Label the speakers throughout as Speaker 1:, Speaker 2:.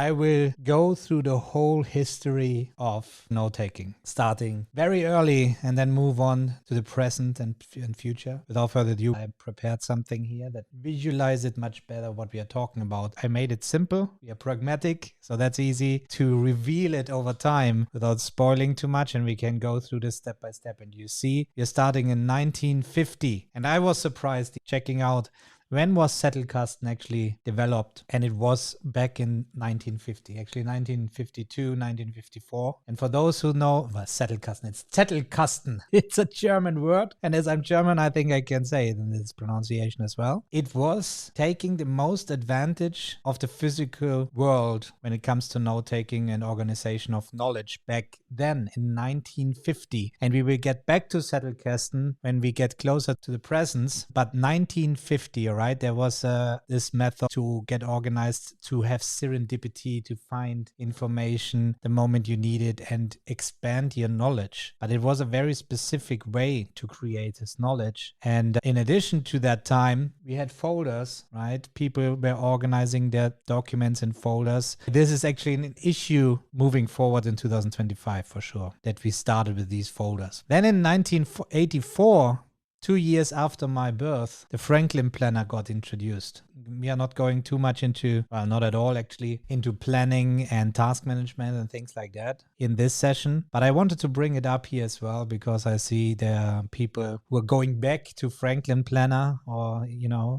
Speaker 1: I will go through the whole history of note-taking, starting very early and then move on to the present and future. Without further ado, I prepared something here that visualizes it much better what we are talking about. I made it simple. We are pragmatic, so that's easy to reveal it over time without spoiling too much, and we can go through this step by step. And you see, we're starting in 1950, and I was surprised checking out when was Zettelkasten actually developed? And it was back in 1950, actually 1952, 1954. And for those who know, well, Zettelkasten, it's Zettelkasten. It's a German word. And as I'm German, I think I can say it in this pronunciation as well. It was taking the most advantage of the physical world when it comes to note-taking and organization of knowledge back then in 1950. And we will get back to Zettelkasten when we get closer to the present. But 1950, right? There was this method to get organized, to have serendipity, to find information the moment you need it and expand your knowledge. But it was a very specific way to create this knowledge. And in addition to that time, we had folders, right? People were organizing their documents in folders. This is actually an issue moving forward in 2025 for sure, that we started with these folders. Then in 1984, 2 years after my birth, the Franklin Planner got introduced. We are not going too much into, well, not at all actually, into planning and task management and things like that in this session. But I wanted to bring it up here as well because I see there are people who are going back to Franklin Planner or,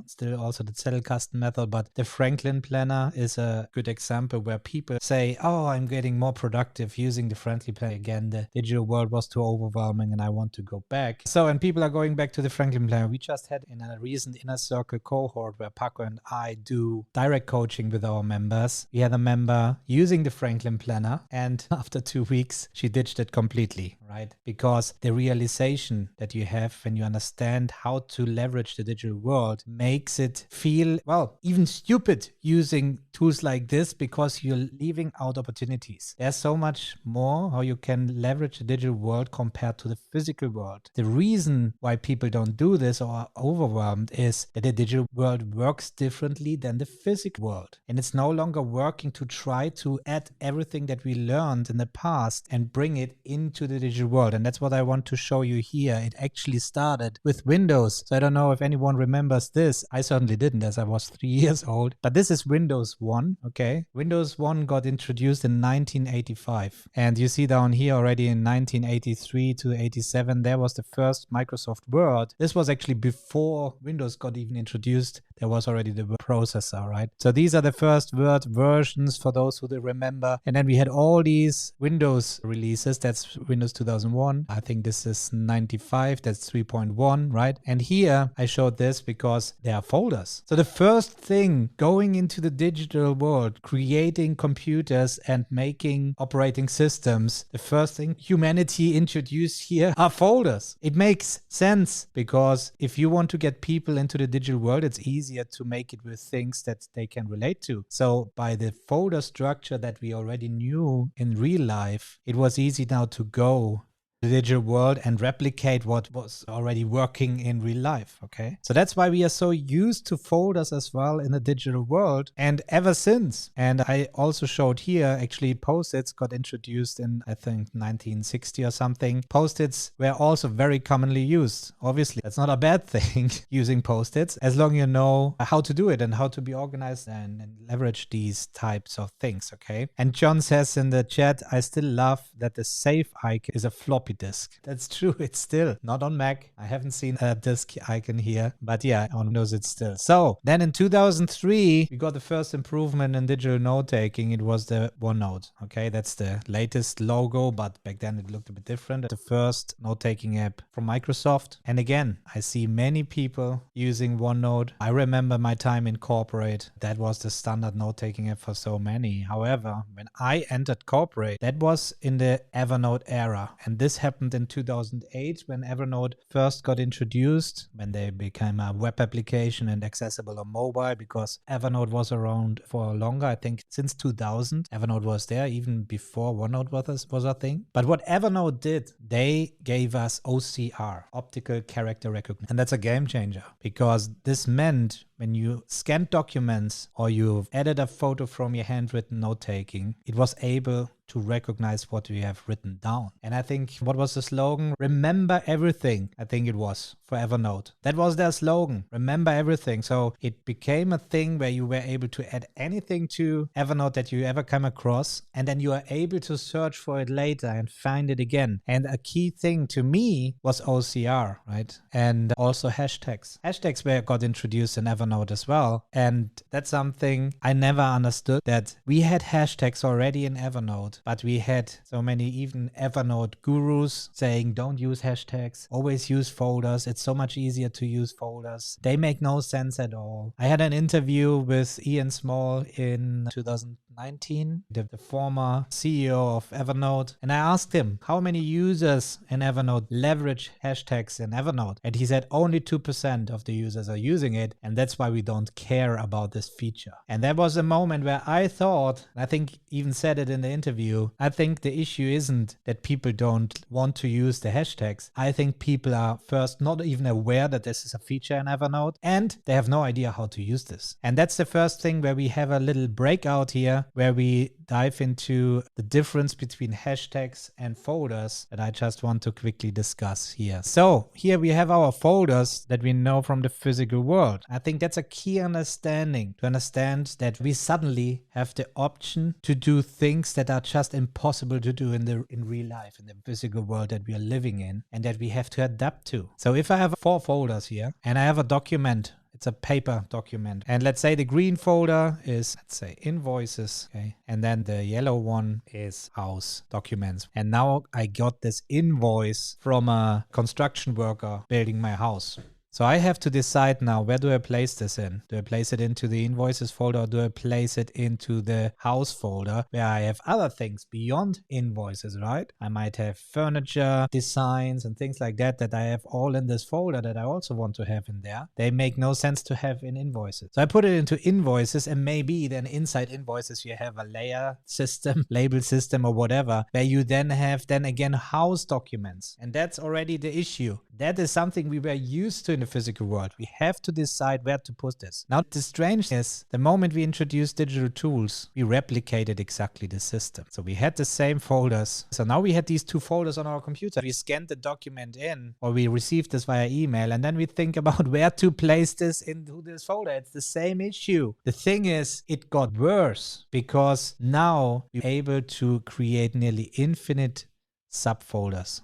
Speaker 1: still also the Zettelkasten method. But the Franklin Planner is a good example where people say, oh, I'm getting more productive using the Franklin Planner. Again, the digital world was too overwhelming and I want to go back. So, and people are going back to the Franklin Planner. We just had in a recent inner circle cohort where Paco and I do direct coaching with our members. We had a member using the Franklin Planner, and after 2 weeks, she ditched it completely, right? Because the realization that you have when you understand how to leverage the digital world makes it feel, well, even stupid using tools like this because you're leaving out opportunities. There's so much more how you can leverage the digital world compared to the physical world. The reason why people don't do this or are overwhelmed is that the digital world works differently than the physical world. And it's no longer working to try to add everything that we learned in the past and bring it into the digital world. And that's what I want to show you here. It actually started with Windows. So I don't know if anyone remembers this. I certainly didn't, as I was 3 years old. But this is Windows 1, okay? Windows 1 got introduced in 1985. And you see down here already in 1983 to 87, there was the first Microsoft Word. This was actually before Windows got even introduced. There was already the word processor, right? So these are the first Word versions for those who remember. And then we had all these Windows releases. That's Windows 2001. I think this is 95. That's 3.1, right? And here I showed this because there are folders. So the first thing going into the digital world, creating computers and making operating systems, the first thing humanity introduced here are folders. It makes sense because if you want to get people into the digital world, it's easier to make it with things that they can relate to. So by the folder structure that we already knew in real life, it was easy now to go the digital world and replicate what was already working in real life, okay? So that's why we are so used to folders as well in the digital world, and ever since. And I also showed here, actually, Post-its got introduced in, I think, 1960 or something. Post-its were also very commonly used. Obviously, that's not a bad thing, using Post-its, as long as you know how to do it and how to be organized and leverage these types of things, okay? And John says in the chat, I still love that the save icon is a floppy disk. That's true. It's still not on Mac. I haven't seen a disk icon here, but yeah, on Windows it's still. So then in 2003, we got the first improvement in digital note taking. It was the OneNote. Okay, that's the latest logo, but back then it looked a bit different. The first note taking app from Microsoft. And again, I see many people using OneNote. I remember my time in corporate. That was the standard note taking app for so many. However, when I entered corporate, that was in the Evernote era. And this happened in 2008 when Evernote first got introduced, when they became a web application and accessible on mobile, because Evernote was around for longer. I think since 2000, Evernote was there, even before OneNote was a thing. But what Evernote did, they gave us OCR, optical character recognition. And that's a game changer, because this meant when you scanned documents or you added a photo from your handwritten note-taking, it was able to recognize what you have written down. And I think, what was the slogan? Remember everything, I think it was, for Evernote. That was their slogan, remember everything. So it became a thing where you were able to add anything to Evernote that you ever come across, and then you are able to search for it later and find it again. And a key thing to me was OCR, right? And also hashtags. Hashtags got introduced in Evernote as well. And that's something I never understood, that we had hashtags already in Evernote, but we had so many even Evernote gurus saying, don't use hashtags, always use folders. It's so much easier to use folders. They make no sense at all. I had an interview with Ian Small in 2019, the former CEO of Evernote, and I asked him how many users in Evernote leverage hashtags in Evernote. And he said only 2% of the users are using it, and that's why we don't care about this feature. And there was a moment where I thought, I think even said it in the interview, I think the issue isn't that people don't want to use the hashtags. I think people are first not even aware that this is a feature in Evernote, and they have no idea how to use this. And that's the first thing where we have a little breakout here, where we dive into the difference between hashtags and folders that I just want to quickly discuss here. So here we have our folders that we know from the physical world. I think that's a key understanding, to understand that we suddenly have the option to do things that are just impossible to do in real life, in the physical world that we are living in, and that we have to adapt to. So if I have 4 folders here and I have a document, it's a paper document, and let's say the green folder is, let's say, invoices, okay, and then the yellow one is house documents. And now I got this invoice from a construction worker building my house. So I have to decide now, where do I place this in? Do I place it into the invoices folder, or do I place it into the house folder, where I have other things beyond invoices, right? I might have furniture, designs, and things like that I have all in this folder that I also want to have in there. They make no sense to have in invoices. So I put it into invoices, and maybe then inside invoices you have a layer system, label system, or whatever, where you then have again house documents. And that's already the issue. That is something we were used to in the physical world. We have to decide where to put this. Now, the strange is, the moment we introduced digital tools, we replicated exactly the system. So we had the same folders. So now we had these 2 folders on our computer. We scanned the document in, or we received this via email, and then we think about where to place this into this folder. It's the same issue. The thing is, it got worse, because now we're able to create nearly infinite subfolders.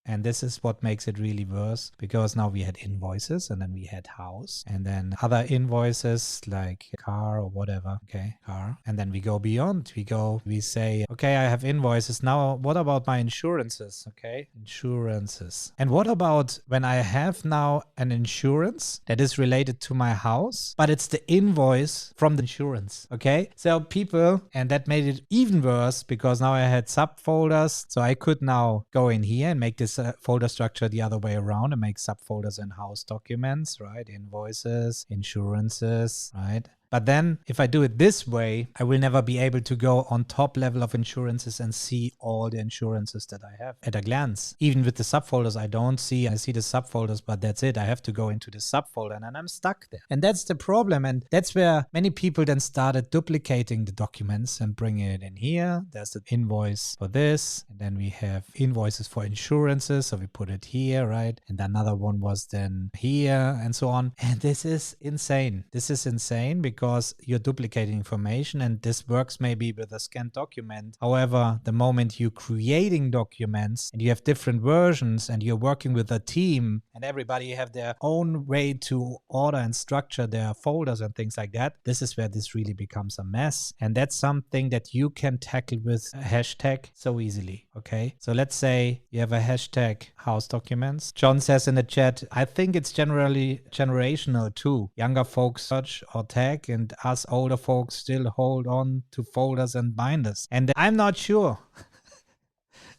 Speaker 1: And this is what makes it really worse, because now we had invoices, and then we had house, and then other invoices like car or whatever. Okay, car. And then we go beyond. We say, okay, I have invoices. Now, what about my insurances? Okay, insurances. And what about when I have now an insurance that is related to my house, but it's the invoice from the insurance? Okay, so people, and that made it even worse, because now I had subfolders. So I could now go in here and make this folder structure the other way around and make subfolders in house documents, right? Invoices, insurances, right? But then if I do it this way, I will never be able to go on top level of insurances and see all the insurances that I have at a glance. Even with the subfolders, I see the subfolders, but that's it. I have to go into the subfolder, and then I'm stuck there. And that's the problem. And that's where many people then started duplicating the documents and bringing it in here. There's the invoice for this. And then we have invoices for insurances. So we put it here, right? And another one was then here, and so on. And this is insane. This is insane, because you're duplicating information, and this works maybe with a scanned document. However, the moment you're creating documents and you have different versions, and you're working with a team, and everybody have their own way to order and structure their folders and things like that, this is where this really becomes a mess. And that's something that you can tackle with a hashtag so easily. Okay, so let's say you have a hashtag house documents. John says in the chat, I think it's generally generational too. Younger folks search or tag, and us older folks still hold on to folders and binders. And I'm not sure.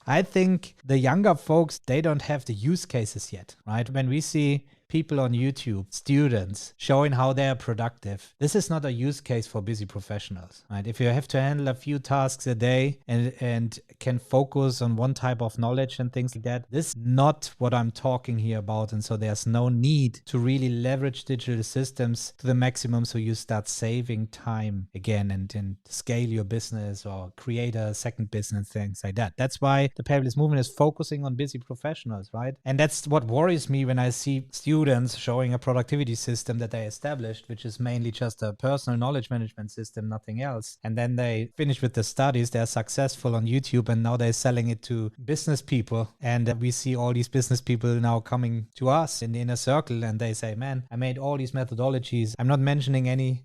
Speaker 1: I think the younger folks, they don't have the use cases yet, right? When we see people on YouTube, students showing how they are productive, this is not a use case for busy professionals, right? If you have to handle a few tasks a day and can focus on one type of knowledge and things like that, this is not what I'm talking here about. And so there's no need to really leverage digital systems to the maximum so you start saving time again and scale your business or create a second business, things like that. That's why the paperless movement is focusing on busy professionals, right? And that's what worries me when I see students showing a productivity system that they established, which is mainly just a personal knowledge management system, nothing else. And then they finish with the studies, they're successful on YouTube, and now they're selling it to business people. And we see all these business people now coming to us in the inner circle, and they say, man, I made all these methodologies. I'm not mentioning any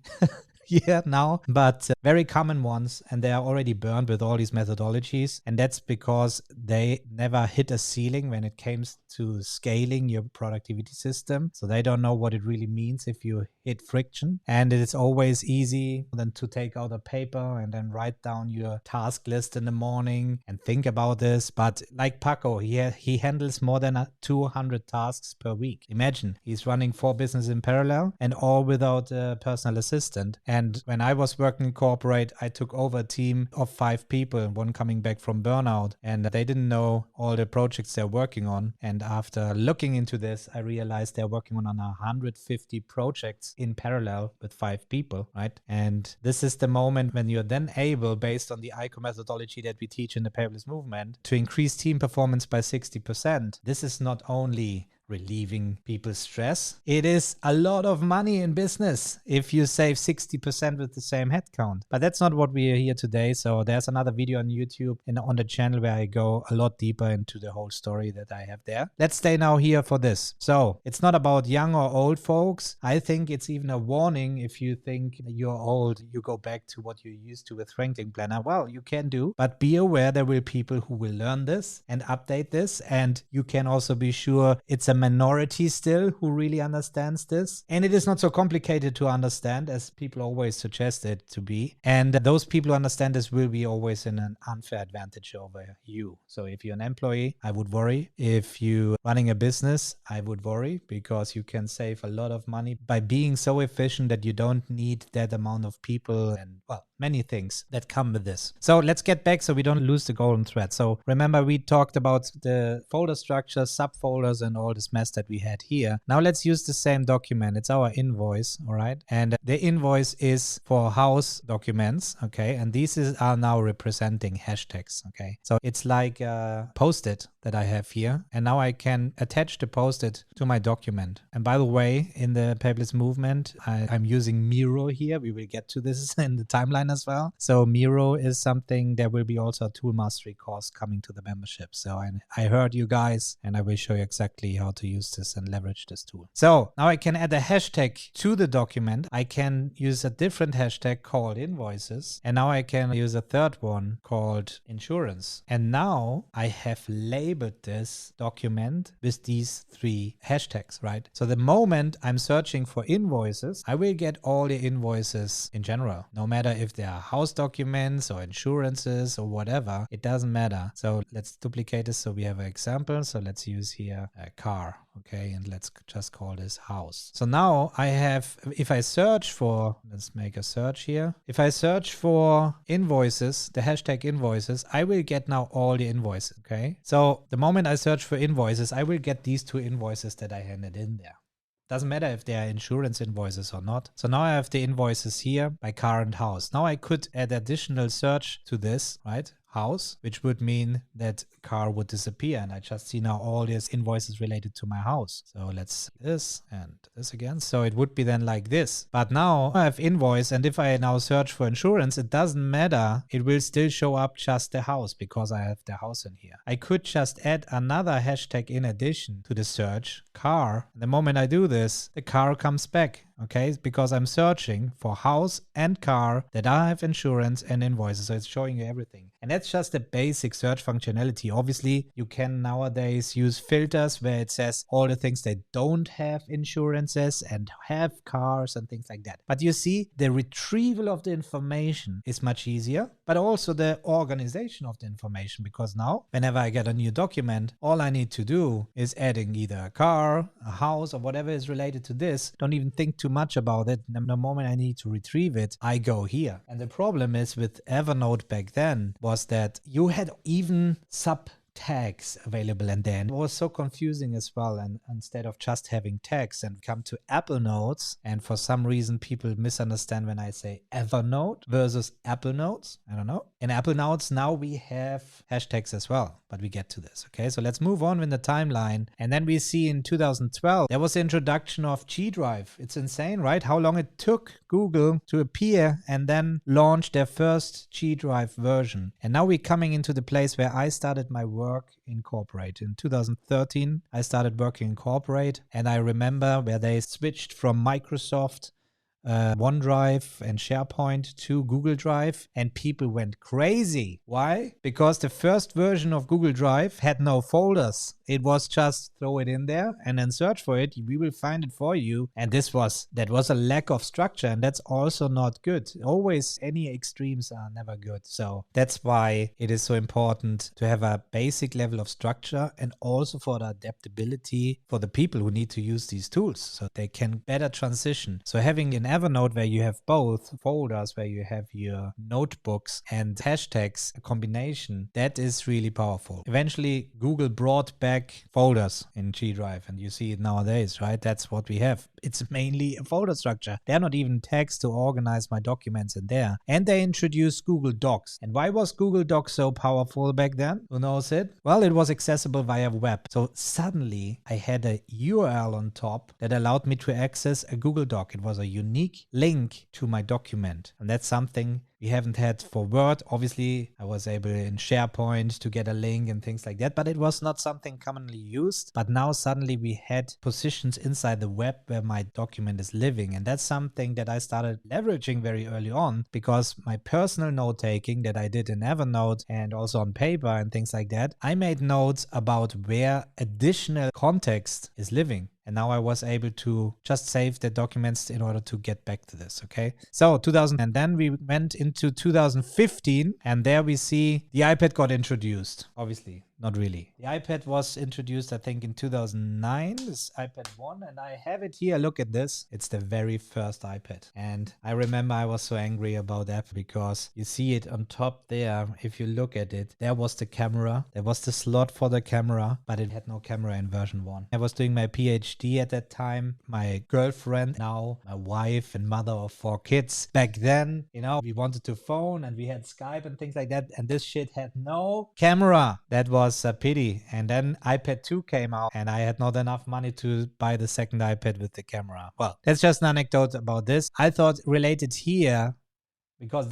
Speaker 1: now, but very common ones, and they are already burned with all these methodologies. And that's because they never hit a ceiling when it comes to scaling your productivity system. So they don't know what it really means if you hit friction. And it's always easy then to take out a paper and then write down your task list in the morning and think about this. But like Paco, he handles more than 200 tasks per week. Imagine he's running 4 businesses in parallel and all without a personal assistant. And when I was working in corporate, I took over a team of 5 people, one coming back from burnout, and they didn't know all the projects they're working on. And after looking into this, I realized they're working on 150 projects in parallel with 5 people, right? And this is the moment when you're then able, based on the ICOR methodology that we teach in the paperless movement, to increase team performance by 60%. This is not only relieving people's stress. It is a lot of money in business if you save 60% with the same headcount. But that's not what we are here today. So there's another video on YouTube and on the channel where I go a lot deeper into the whole story that I have there. Let's stay now here for this. So it's not about young or old folks. I think it's even a warning if you think you're old, you go back to what you're used to with Franklin Planner. Well, you can do, but be aware there will be people who will learn this and update this. And you can also be sure it's a minority still who really understands this. And it is not so complicated to understand as people always suggest it to be. And those people who understand this will be always in an unfair advantage over you. So if you're an employee, I would worry. If you're running a business, I would worry because you can save a lot of money by being so efficient that you don't need that amount of people and, well, many things that come with this. So let's get back so we don't lose the golden thread. So remember, we talked about the folder structure, subfolders, and all this mess that we had here. Now let's use the same document. It's our invoice, all right? And the invoice is for house documents, okay? And these are now representing hashtags, okay? So it's like a post-it that I have here. And now I can attach the post-it to my document. And by the way, in the paperless movement, I'm using Miro here. We will get to this in the timeline as well. So Miro is something, there will be also a tool mastery course coming to the membership. So I heard you guys, and I will show you exactly how to use this and leverage this tool. So now I can add a hashtag to the document. I can use a different hashtag called invoices. And now I can use a third one called insurance. And now I have labeled this document with these 3 hashtags, right? So the moment I'm searching for invoices, I will get all the invoices in general, no matter if they are house documents or insurances or whatever, it doesn't matter. So let's duplicate this. So we have an example. So let's use here a car. Okay, and let's just call this house. So now I have, if I search for, let's make a search here. If I search for invoices, the hashtag invoices, I will get now all the invoices, okay? So the moment I search for invoices, I will get these 2 invoices that I handed in there. Doesn't matter if they are insurance invoices or not. So now I have the invoices here by car and house. Now I could add additional search to this, right? House, which would mean that car would disappear. And I just see now all these invoices related to my house. So let's see this and this again. So it would be then like this. But now I have invoice. And if I now search for insurance, it doesn't matter. It will still show up just the house because I have the house in here. I could just add another hashtag in addition to the search, car. The moment I do this, the car comes back. Okay, because I'm searching for house and car that I have insurance and invoices. So it's showing you everything. And that's just a basic search functionality. Obviously, you can nowadays use filters where it says all the things that don't have insurances and have cars and things like that. But you see, the retrieval of the information is much easier. but also the organization of the information. Because now, whenever I get a new document, all I need to do is adding either a car, a house, or whatever is related to this. Don't even think too much about it. The moment I need to retrieve it, I go here. And the problem is with Evernote back then was that you had even tags available, and then it was so confusing as well. And instead of just having tags, and come to Apple Notes, and for some reason people misunderstand when I say Evernote versus Apple Notes. I don't know. In Apple Notes now we have hashtags as well, but we get to this. Okay, so let's move on in the timeline. And then we see in 2012 there was the introduction of G Drive. It's insane, right? How long it took Google to appear and then launch their first G Drive version. And now we're coming into the place where I started my work in corporate. In 2013, I started working in corporate, and I remember where they switched from Microsoft OneDrive and SharePoint to Google Drive, and people went crazy. Why? Because the first version of Google Drive had no folders. It was just throw it in there and then search for it. We will find it for you. And that was a lack of structure, and that's also not good. Always, any extremes are never good. So that's why it is so important to have a basic level of structure, and also for the adaptability for the people who need to use these tools so they can better transition. So having an Evernote where you have both folders, where you have your notebooks and hashtags, a combination, that is really powerful. Eventually, Google brought back folders in G Drive, and you see it nowadays, right? That's what we have. It's mainly a folder structure. They're not even tags to organize my documents in there. And they introduced Google Docs. And why was Google Docs so powerful back then? Who knows it? Well, it was accessible via web. So suddenly I had a URL on top that allowed me to access a Google Doc. It was a unique link to my document. And that's something we haven't had for Word. Obviously, I was able in SharePoint to get a link and things like that, but it was not something commonly used. But now suddenly we had positions inside the web where my document is living. And that's something that I started leveraging very early on, because my personal note-taking that I did in Evernote and also on paper and things like that, I made notes about where additional context is living. And now I was able to just save the documents in order to get back to this, okay? So 2000, and then we went into 2015, and there we see the iPad got introduced. Obviously, not really. The iPad was introduced, I think, in 2009, this iPad 1, and I have it here. Look at this. It's the very first iPad. And I remember I was so angry about that, because you see it on top there. If you look at it, there was the camera. There was the slot for the camera, but it had no camera in version 1. I was doing my PhD at that time. My girlfriend, now my wife and mother of 4 kids. Back then, we wanted to phone and we had Skype and things like that. And this shit had no camera. That was a pity. And then iPad 2 came out, and I had not enough money to buy the second iPad with the camera. Well, that's just an anecdote about this. I thought related here, because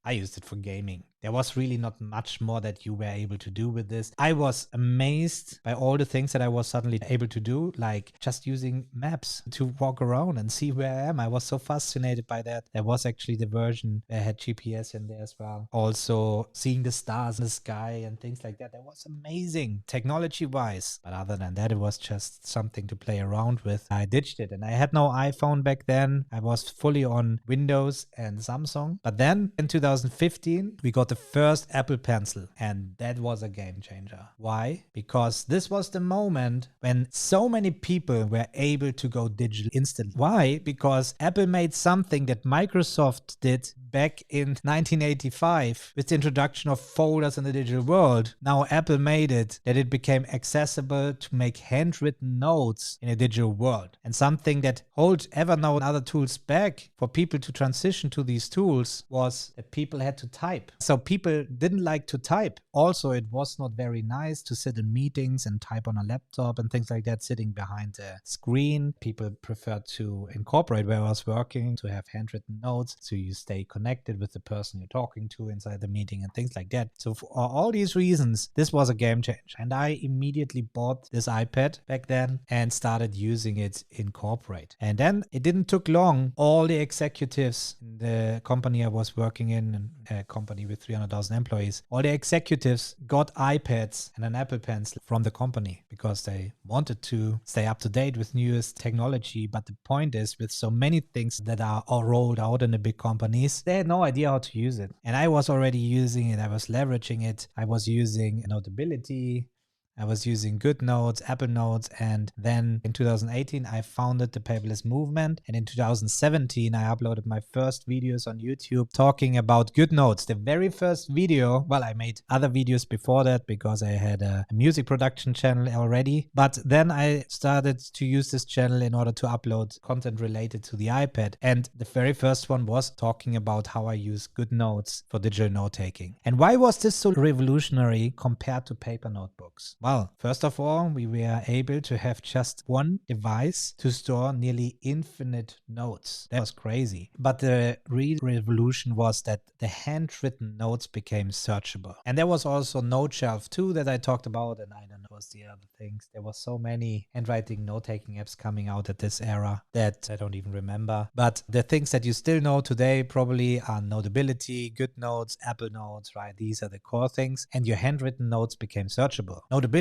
Speaker 1: I used it for gaming. There was really not much more that you were able to do with this. I was amazed by all the things that I was suddenly able to do, like just using maps to walk around and see where I am. I was so fascinated by that. There was actually the version that had GPS in there as well. Also seeing the stars in the sky and things like that. That was amazing technology-wise. But other than that, it was just something to play around with. I ditched it, and I had no iPhone back then. I was fully on Windows and Samsung. But then in 2015, we got the first Apple Pencil, and that was a game changer. Why? Because this was the moment when so many people were able to go digital instantly. Why? Because Apple made something that Microsoft did back in 1985 with the introduction of folders in the digital world. Now Apple made it that it became accessible to make handwritten notes in a digital world. And something that holds Evernote and other tools back for people to transition to these tools was that people had to type. So people didn't like to type. Also, it was not very nice to sit in meetings and type on a laptop and things like that, sitting behind a screen. People preferred to incorporate where I was working, to have handwritten notes, so you stay connected with the person you're talking to inside the meeting and things like that. So for all these reasons, this was a game changer. And I immediately bought this iPad back then and started using it in corporate. And then it didn't took long. All the executives in the company I was working in, a company with 300,000 employees, all the executives got iPads and an Apple Pencil from the company because they wanted to stay up to date with newest technology. But the point is, with so many things that are all rolled out in the big companies, they they had no idea how to use it. And I was already using it. I was leveraging it. I was using Notability. I was using GoodNotes, Apple Notes, and then in 2018, I founded the Paperless movement. And in 2017, I uploaded my first videos on YouTube talking about GoodNotes. The very first video, well, I made other videos before that because I had a music production channel already. But then I started to use this channel in order to upload content related to the iPad. And the very first one was talking about how I use GoodNotes for digital note-taking. And why was this so revolutionary compared to paper notebooks? Well, first of all, we were able to have just one device to store nearly infinite notes. That was crazy. But the real revolution was that the handwritten notes became searchable. And there was also Note Shelf 2 that I talked about, and I don't know what's the other things. There was so many handwriting note-taking apps coming out at this era that I don't even remember. But the things that you still know today probably are Notability, GoodNotes, Apple Notes, right? These are the core things. And your handwritten notes became searchable. Notability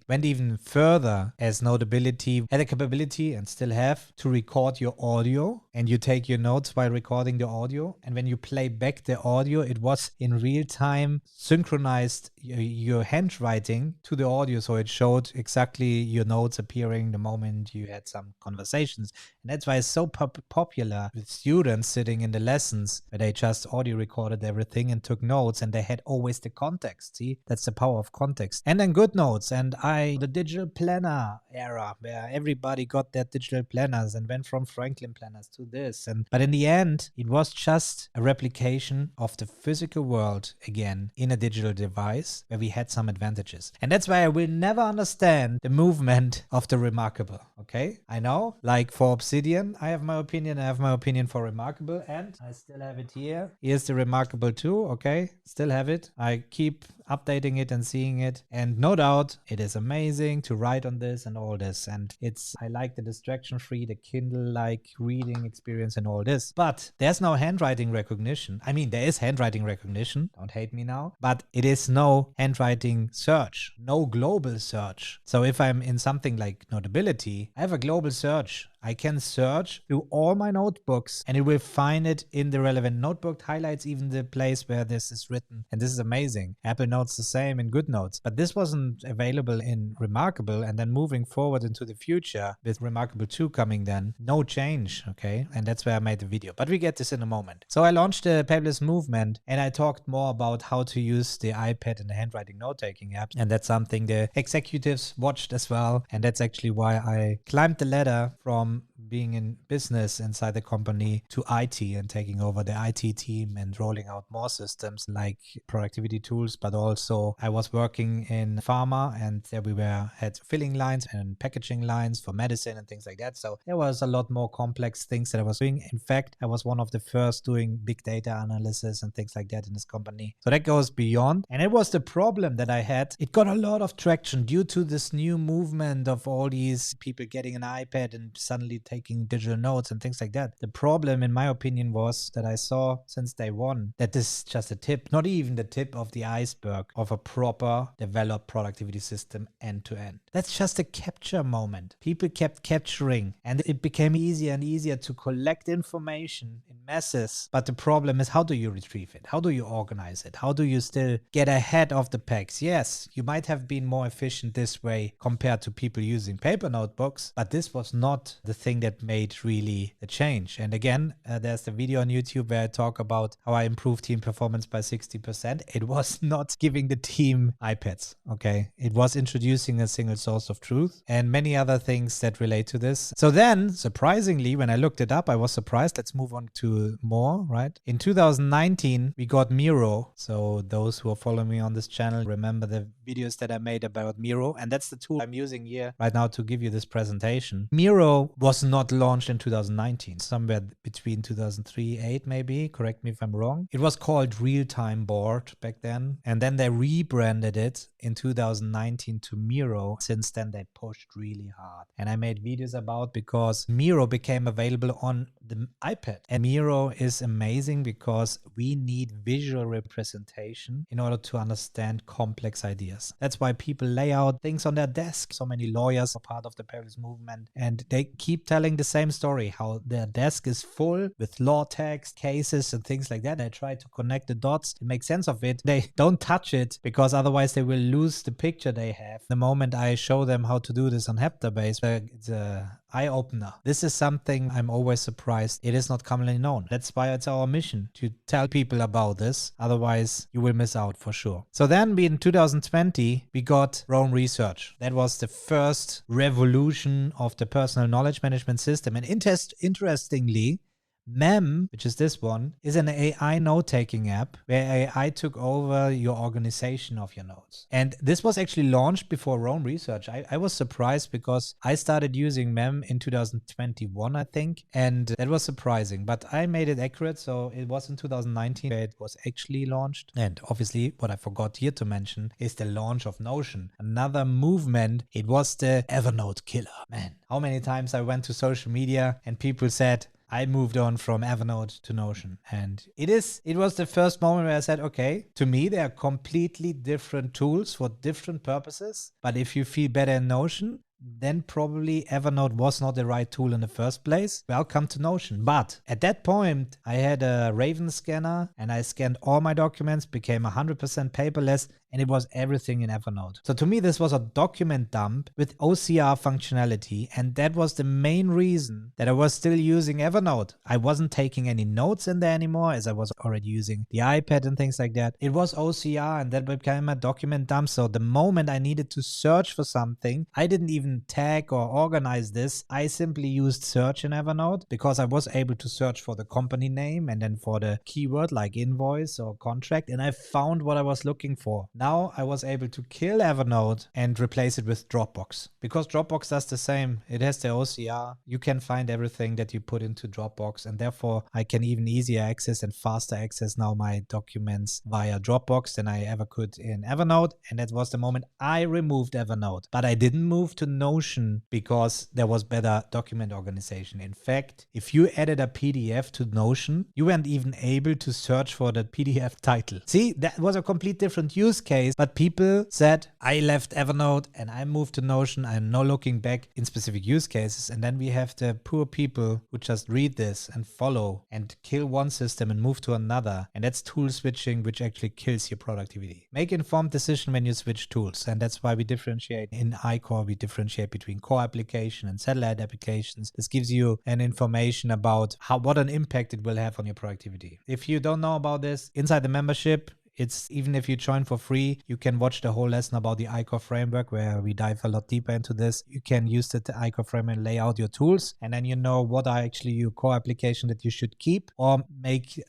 Speaker 1: went even further, as Notability had a capability, and still have, to record your audio, and you take your notes while recording the audio, and when you play back the audio, it was in real time synchronized your handwriting to the audio, so it showed exactly your notes appearing the moment you had some conversations. And that's why it's so popular with students sitting in the lessons where they just audio recorded everything and took notes, and they had always the context. See, that's the power of context. And then GoodNotes, and the digital planner era, where everybody got their digital planners and went from Franklin planners to this. But in the end, it was just a replication of the physical world again in a digital device where we had some advantages. And that's why I will never understand the movement of the Remarkable. Okay, I know, like for Obsidian, I have my opinion. I have my opinion for Remarkable, and I still have it here. Here's the Remarkable 2. Okay, still have it. I keep updating it and seeing it, and no doubt it is amazing to write on this and all this, and I like the distraction free, the Kindle-like reading experience and all this. But there's no handwriting recognition. I mean, there is handwriting recognition, don't hate me now, but it is no handwriting search, no global search. So if I'm in something like Notability, I have a global search. I can search through all my notebooks and it will find it in the relevant notebook, highlights even the place where this is written. And this is amazing. Apple Notes the same in GoodNotes, but this wasn't available in Remarkable. And then moving forward into the future with Remarkable 2 coming then, no change, okay? And that's where I made the video, but we get this in a moment. So I launched the Paperless movement and I talked more about how to use the iPad and the handwriting note-taking app. And that's something the executives watched as well. And that's actually why I climbed the ladder from being in business inside the company to IT and taking over the IT team and rolling out more systems like productivity tools. But also I was working in pharma, and there we had filling lines and packaging lines for medicine and things like that. So there was a lot more complex things that I was doing. In fact, I was one of the first doing big data analysis and things like that in this company. So that goes beyond. And it was the problem that I had. It got a lot of traction due to this new movement of all these people getting an iPad and suddenly taking digital notes and things like that. The problem, in my opinion, was that I saw since day one that this is just a tip, not even the tip of the iceberg of a proper developed productivity system end to end. That's just a capture moment. People kept capturing, and it became easier and easier to collect information in masses. But the problem is, how do you retrieve it? How do you organize it? How do you still get ahead of the packs? Yes, you might have been more efficient this way compared to people using paper notebooks, but this was not the thing that made really the change. And again, there's the video on YouTube where I talk about how I improved team performance by 60%. It was not giving the team iPads, okay? It was introducing a single source of truth and many other things that relate to this. So then, surprisingly, when I looked it up, I was surprised. Let's move on to more, right? In 2019, we got Miro. So those who are following me on this channel remember the videos that I made about Miro, and that's the tool I'm using here right now to give you this presentation. Miro was not launched in 2019, somewhere between 2003-8 maybe, correct me if I'm wrong. It was called Real-Time Board back then, and then they rebranded it in 2019 to Miro. Since then they pushed really hard, and I made videos about because Miro became available on the iPad. And Miro is amazing because we need visual representation in order to understand complex ideas. That's why people lay out things on their desk. So many lawyers are part of the paperless movement, and they keep telling the same story, how their desk is full with law text, cases, and things like that. They try to connect the dots to make sense of it. They don't touch it because otherwise they will lose the picture they have. The moment I show them how to do this on heabase, it's a eye-opener. This is something I'm always surprised it is not commonly known. That's why it's our mission to tell people about this. Otherwise, you will miss out for sure. So then in 2020, we got Rome Research. That was the first revolution of the personal knowledge management system. And interestingly, MEM, which is this one, is an AI note-taking app where AI took over your organization of your notes. And this was actually launched before Rome Research. I was surprised because I started using MEM in 2021, I think, and that was surprising. But I made it accurate, so it was in 2019 where it was actually launched. And obviously, what I forgot here to mention is the launch of Notion. Another movement, it was the Evernote killer. Man, how many times I went to social media and people said, I moved on from Evernote to Notion. And it was the first moment where I said, okay, to me, they are completely different tools for different purposes. But if you feel better in Notion, then probably Evernote was not the right tool in the first place. Welcome to Notion. But at that point, I had a Raven scanner and I scanned all my documents, became 100% paperless, and it was everything in Evernote. So to me, this was a document dump with OCR functionality. And that was the main reason that I was still using Evernote. I wasn't taking any notes in there anymore as I was already using the iPad and things like that. It was OCR and that became a document dump. So the moment I needed to search for something, I didn't even tag or organize this. I simply used search in Evernote because I was able to search for the company name and then for the keyword like invoice or contract. And I found what I was looking for. Now I was able to kill Evernote and replace it with Dropbox because Dropbox does the same. It has the OCR. You can find everything that you put into Dropbox, and therefore I can even easier access and faster access now my documents via Dropbox than I ever could in Evernote. And that was the moment I removed Evernote. But I didn't move to Notion because there was better document organization. In fact, if you added a PDF to Notion, you weren't even able to search for the PDF title. See, that was a complete different use case, but people said, I left Evernote and I moved to Notion. I'm no looking back in specific use cases. And then we have the poor people who just read this and follow and kill one system and move to another. And that's tool switching, which actually kills your productivity. Make informed decision when you switch tools. And that's why we differentiate in ICOR. We differentiate between core application and satellite applications. This gives you an information about what an impact it will have on your productivity. If you don't know about this, inside the membership, it's even if you join for free, you can watch the whole lesson about the ICOR framework where we dive a lot deeper into this. You can use the ICOR framework and lay out your tools, and then you know what are actually your core applications that you should keep or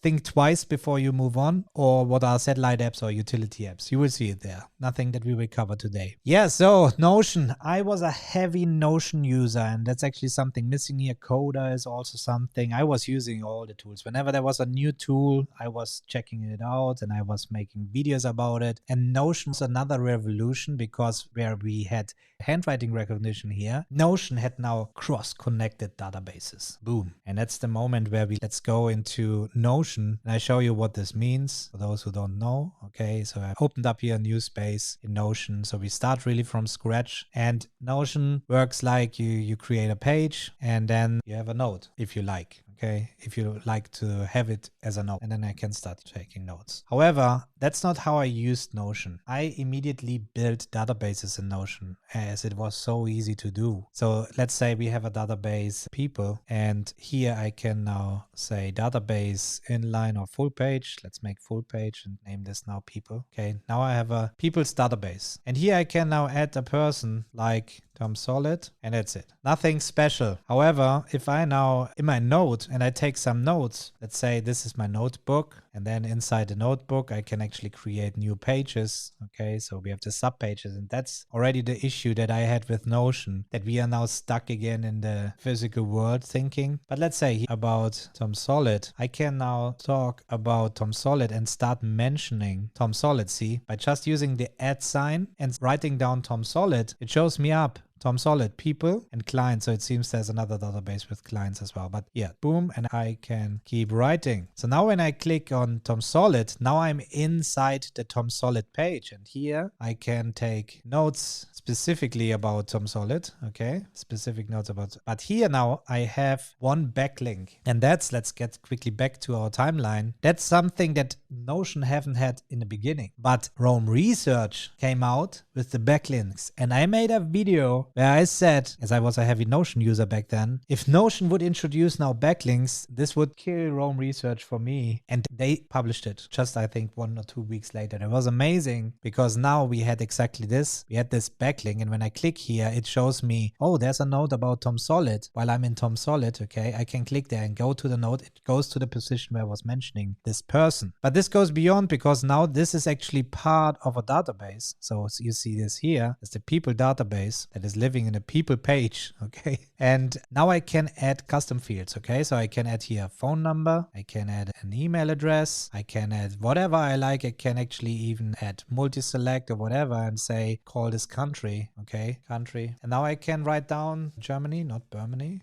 Speaker 1: think twice before you move on, or what are satellite apps or utility apps. You will see it there. Nothing that we will cover today. Yeah, so Notion. I was a heavy Notion user, and that's actually something missing here. Coda is also something. I was using all the tools. Whenever there was a new tool, I was checking it out and I was making videos about it. And Notion was another revolution because where we had handwriting recognition here, Notion had now cross-connected databases. Boom. And that's the moment where let's go into Notion and I show you what this means for those who don't know. Okay, so I opened up here a new space in Notion. So we start really from scratch, and Notion works like you create a page and then you have a note if you like. Okay, if you like to have it as a note, and then I can start taking notes. However, that's not how I used Notion. I immediately built databases in Notion as it was so easy to do. So let's say we have a database people, and here I can now say database inline or full page. Let's make full page and name this now people. Okay, now I have a people's database, and here I can now add a person like Tom Solid, and that's it. Nothing special. However, if I now in my note and I take some notes, let's say this is my notebook, and then inside the notebook I can actually create new pages. Okay, so we have the sub pages, and that's already the issue that I had with Notion, that we are now stuck again in the physical world thinking. But let's say about Tom Solid, I can now talk about Tom Solid and start mentioning Tom Solid. See, by just using the @ sign and writing down Tom Solid, it shows me up Tom Solid, people and clients. So it seems there's another database with clients as well. But yeah, boom, and I can keep writing. So now when I click on Tom Solid, now I'm inside the Tom Solid page. And here I can take notes specifically about Tom Solid. Okay, specific notes about. But here now I have one backlink. And that's, let's get quickly back to our timeline. That's something that Notion haven't had in the beginning. But Roam Research came out with the backlinks. And I made a video where I said, as I was a heavy Notion user back then, if Notion would introduce now backlinks, this would kill Roam Research for me. And they published it just, I think, 1 or 2 weeks later. And it was amazing because now we had exactly this. We had this backlink. And when I click here, it shows me, oh, there's a note about Tom Solid. While I'm in Tom Solid, okay, I can click there and go to the note. It goes to the position where I was mentioning this person. But this goes beyond because now this is actually part of a database. So you see this here is the people database that is living in a people page. Okay. And now I can add custom fields. Okay. So I can add here a phone number. I can add an email address. I can add whatever I like. I can actually even add multi-select or whatever and say, call this country. Okay. Country. And now I can write down Germany, not Germany.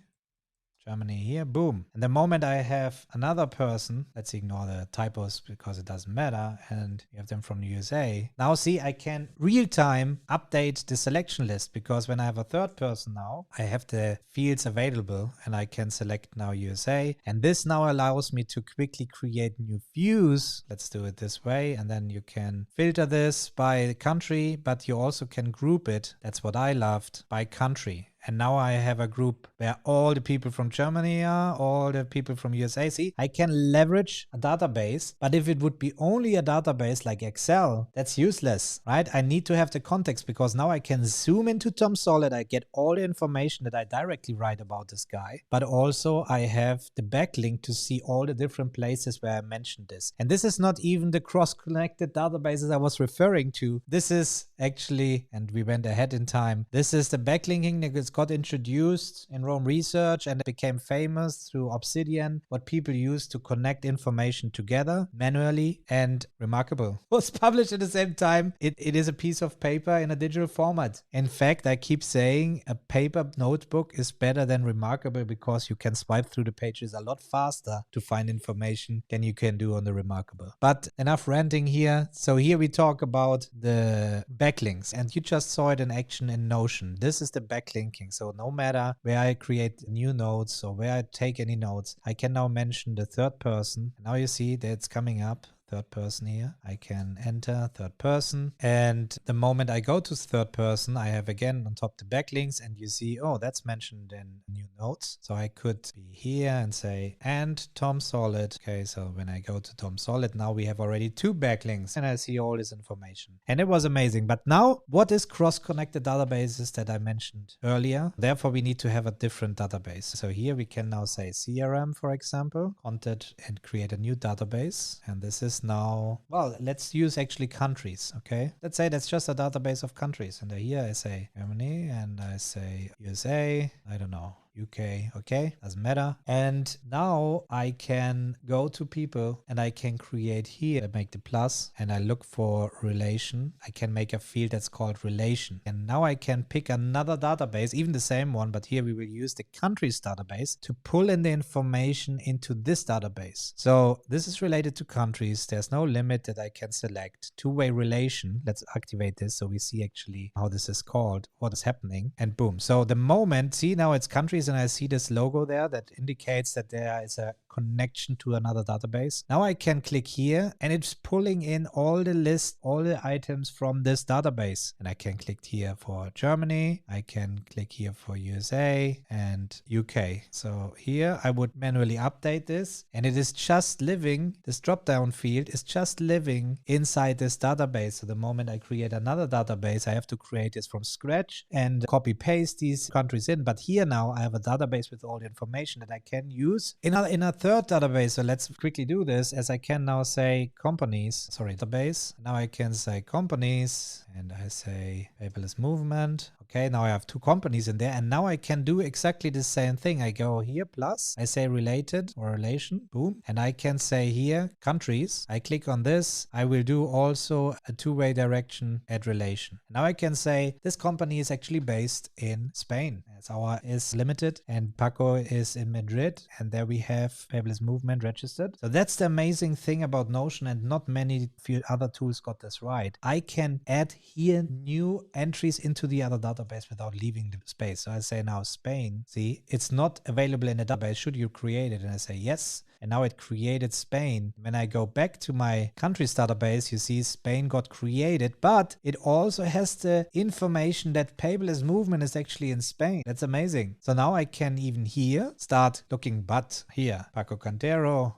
Speaker 1: Germany here, boom. And the moment I have another person, let's ignore the typos because it doesn't matter, and you have them from the USA. Now see, I can real-time update the selection list because when I have a third person now, I have the fields available and I can select now USA. And this now allows me to quickly create new views. Let's do it this way. And then you can filter this by country, but you also can group it. That's what I loved, by country. And now I have a group where all the people from Germany are, all the people from USA. See, I can leverage a database, but if it would be only a database like Excel, that's useless, right? I need to have the context because now I can zoom into Tom Solid. I get all the information that I directly write about this guy, but also I have the backlink to see all the different places where I mentioned this. And this is not even the cross-connected databases I was referring to. This is actually, and we went ahead in time, this is the backlinking that is got introduced in Roam Research and it became famous through Obsidian, what people use to connect information together manually, and remarkable. It was published at the same time. It is a piece of paper in a digital format. In fact, I keep saying a paper notebook is better than Remarkable because you can swipe through the pages a lot faster to find information than you can do on the Remarkable. But enough ranting here. So here we talk about the backlinks, and you just saw it in action in Notion. This is the backlinking. So no matter where I create new notes or where I take any notes, I can now mention the third person. Now you see that it's coming up. Third person here. I can enter third person. And the moment I go to third person, I have again on top the backlinks and you see, oh, that's mentioned in new notes. So I could be here and say, and Tom Solid. Okay, so when I go to Tom Solid, now we have already 2 backlinks and I see all this information. And it was amazing. But now what is cross-connected databases that I mentioned earlier? Therefore, we need to have a different database. So here we can now say CRM, for example, content, and create a new database. And this is now, well, let's use actually countries, okay? Let's say that's just a database of countries. And here I say Germany and I say USA, I don't know, UK, okay, doesn't matter. And now I can go to people and I can create here, I make the plus and I look for relation. I can make a field that's called relation. And now I can pick another database, even the same one, but here we will use the countries database to pull in the information into this database. So this is related to countries. There's no limit that I can select. Two-way relation. Let's activate this so we see actually how this is called, what is happening, and boom. So the moment, see now it's countries and I see this logo there that indicates that there is a connection to another database. Now I can click here and it's pulling in all the list, all the items from this database. And I can click here for Germany. I can click here for USA and UK. So here I would manually update this and it is just living, this drop-down field is just living inside this database. So the moment I create another database, I have to create this from scratch and copy paste these countries in. But here now I have a database with all the information that I can use in a third database. So let's quickly do this, as I can now say companies, sorry, database. Now I can say companies and I say paperless movement. Okay, now I have 2 companies in there, and now I can do exactly the same thing. I go here, plus, I say related or relation, boom, and I can say here, countries. I click on this. I will do also a 2-way direction at relation. Now I can say this company is actually based in Spain, as our is limited, and Paco is in Madrid, and there we have Paperless movement registered. So that's the amazing thing about Notion, and not many few other tools got this right. I can add here new entries into the other database without leaving the space. So I say now Spain, see, it's not available in the database. Should you create it? And I say yes. And now it created Spain. When I go back to my countries database, you see Spain got created, but it also has the information that paperless movement is actually in Spain. That's amazing. So now I can even here start looking, but here, Paco Cantero.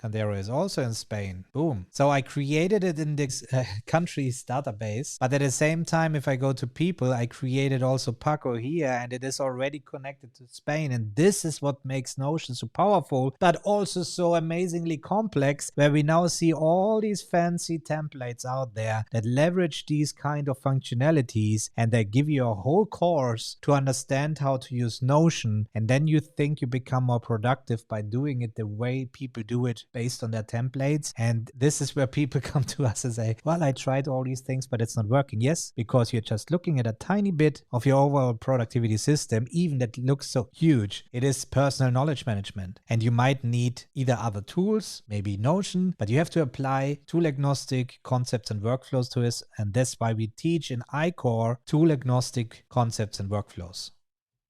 Speaker 1: Candero is also in Spain. Boom. So I created it in this countries database. But at the same time, if I go to people, I created also Paco here, and it is already connected to Spain. And this is what makes Notion so powerful, but also so amazingly complex, where we now see all these fancy templates out there that leverage these kind of functionalities, and they give you a whole course to understand how to use Notion. And then you think you become more productive by doing it the way people do it, based on their templates. And this is where people come to us and say, well, I tried all these things, but it's not working. Yes, because you're just looking at a tiny bit of your overall productivity system, even that looks so huge. It is personal knowledge management. And you might need either other tools, maybe Notion, but you have to apply tool agnostic concepts and workflows to this. And that's why we teach in ICOR tool agnostic concepts and workflows.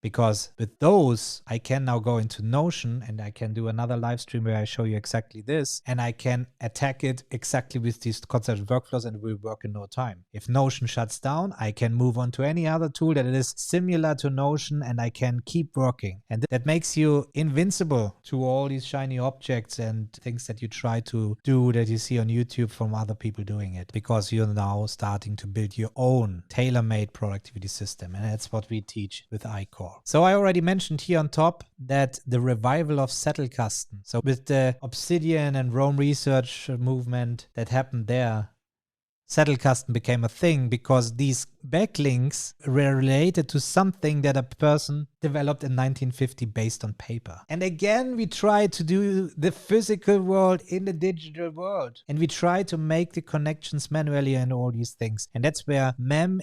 Speaker 1: Because with those, I can now go into Notion, and I can do another live stream where I show you exactly this, and I can attack it exactly with these concept workflows, and it will work in no time. If Notion shuts down, I can move on to any other tool that is similar to Notion, and I can keep working. And that makes you invincible to all these shiny objects and things that you try to do that you see on YouTube from other people doing it, because you're now starting to build your own tailor-made productivity system. And that's what we teach with ICOR. So I already mentioned here on top that the revival of Zettelkasten. So with the Obsidian and Rome research movement that happened there, Zettelkasten became a thing because these backlinks were related to something that a person developed in 1950 based on paper. And again, we try to do the physical world in the digital world. And we try to make the connections manually and all these things. And that's where MEM